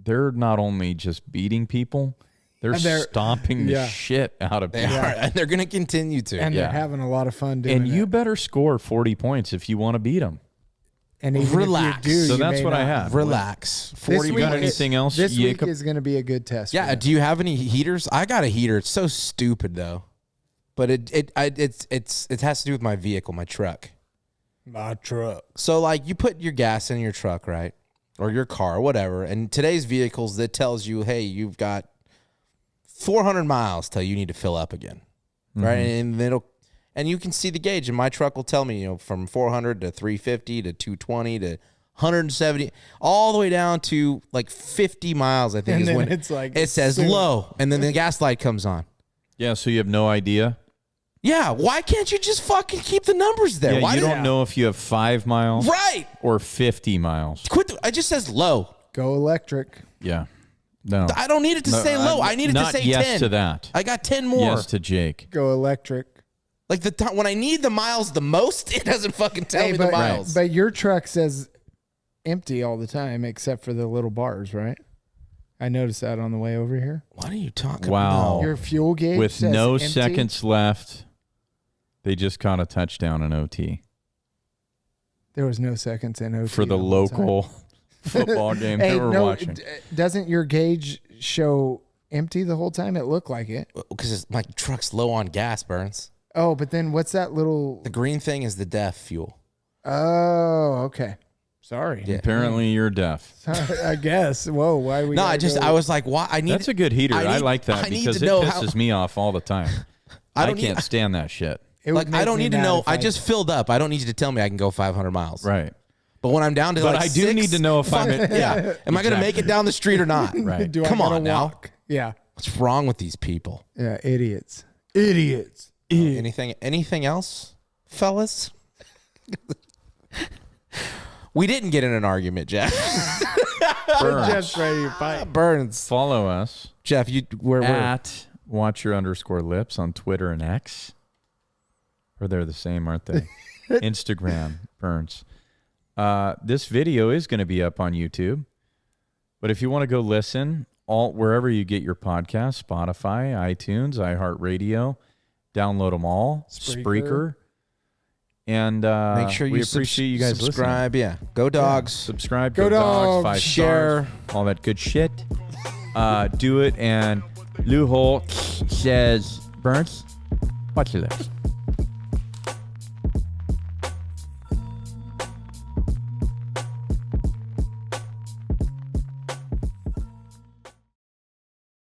not only just beating people, they're stomping the shit out of They people. are, and they're going to continue to. And Yeah. they're having a lot of fun doing And it. you better score 40 points if you want to beat them. And even Relax. if you do, So you that's may what I not. have. Relax. This 40 week got points. anything else, This week Jacob? is going to be a good test. Yeah. for them. Do you have any heaters? I got a heater. It's so stupid though, but it has to do with my vehicle, my truck. My truck. So like you put your gas in your truck, right, or your car, whatever. And today's vehicles that tells you, hey, you've got 400 miles till you need to fill up again, right? And you can see the gauge, and my truck will tell me, from 400 to 350 to 220 to 170, all the way down to like 50 miles. I think And is then when it's like it says soon. low, and then the gas light comes on. Yeah, so you have no idea. Yeah, why can't you just fucking keep the numbers there? Yeah, Why you do- don't know if you have 5 miles Right. or 50 miles. Quit. It just says low. Go electric. Yeah. No. I don't need it to say low. I need it to Not say yes 10. to that. I got 10 more. Yes to Jake. Go electric. Like when I need the miles the most, it doesn't fucking tell me the miles. But your truck says empty all the time, except for the little bars, right? I noticed that on the way over here. What are you talking Wow. about? Your fuel gauge With says no empty. seconds left, they just caught a touchdown in OT There was no seconds in OT for the whole time. local football game Hey, they were no, watching. Doesn't your gauge show empty the whole time? It looked like it. Because my truck's low on gas, Burns. Oh, but then what's that little? The green thing is the DEF fuel. Oh, okay. Sorry. Yeah. Apparently, you're deaf. I guess. Whoa, why we? No, gotta I go- was like, why? I need. That's a good heater. I need- like that I need because to it know pisses me off all the time. I I don't need- can't stand that shit. It would Like, I make don't me need to mad know. if I just filled up. I don't need you to tell me I can go 500 miles. Right. But when I'm down to But like I do 6, need to know if I'm at- yeah. Am I going to make it down the street or not? Right. Do I Come gotta on now. walk? Yeah. What's wrong with these people? Yeah. Idiots. Idiots. Anything else, fellas? We didn't get in an argument, Jeff. Burns. Just ready to fight. Burns. Follow us Jeff, where at watcher_lips on Twitter and X. Or they're the same, aren't they? Instagram, Burns. This video is going to be up on YouTube. But if you want to go listen, wherever you get your podcast, Spotify, iTunes, iHeartRadio, download them all. Spreaker. Spreaker. And Make sure you we appreciate you guys subscribe. listening. Yeah, go dogs. Subscribe. Go Go dogs. Dogs. 5 Share. stars. All that good shit. Do it. And Lou Hole says, Burns, watch your lips.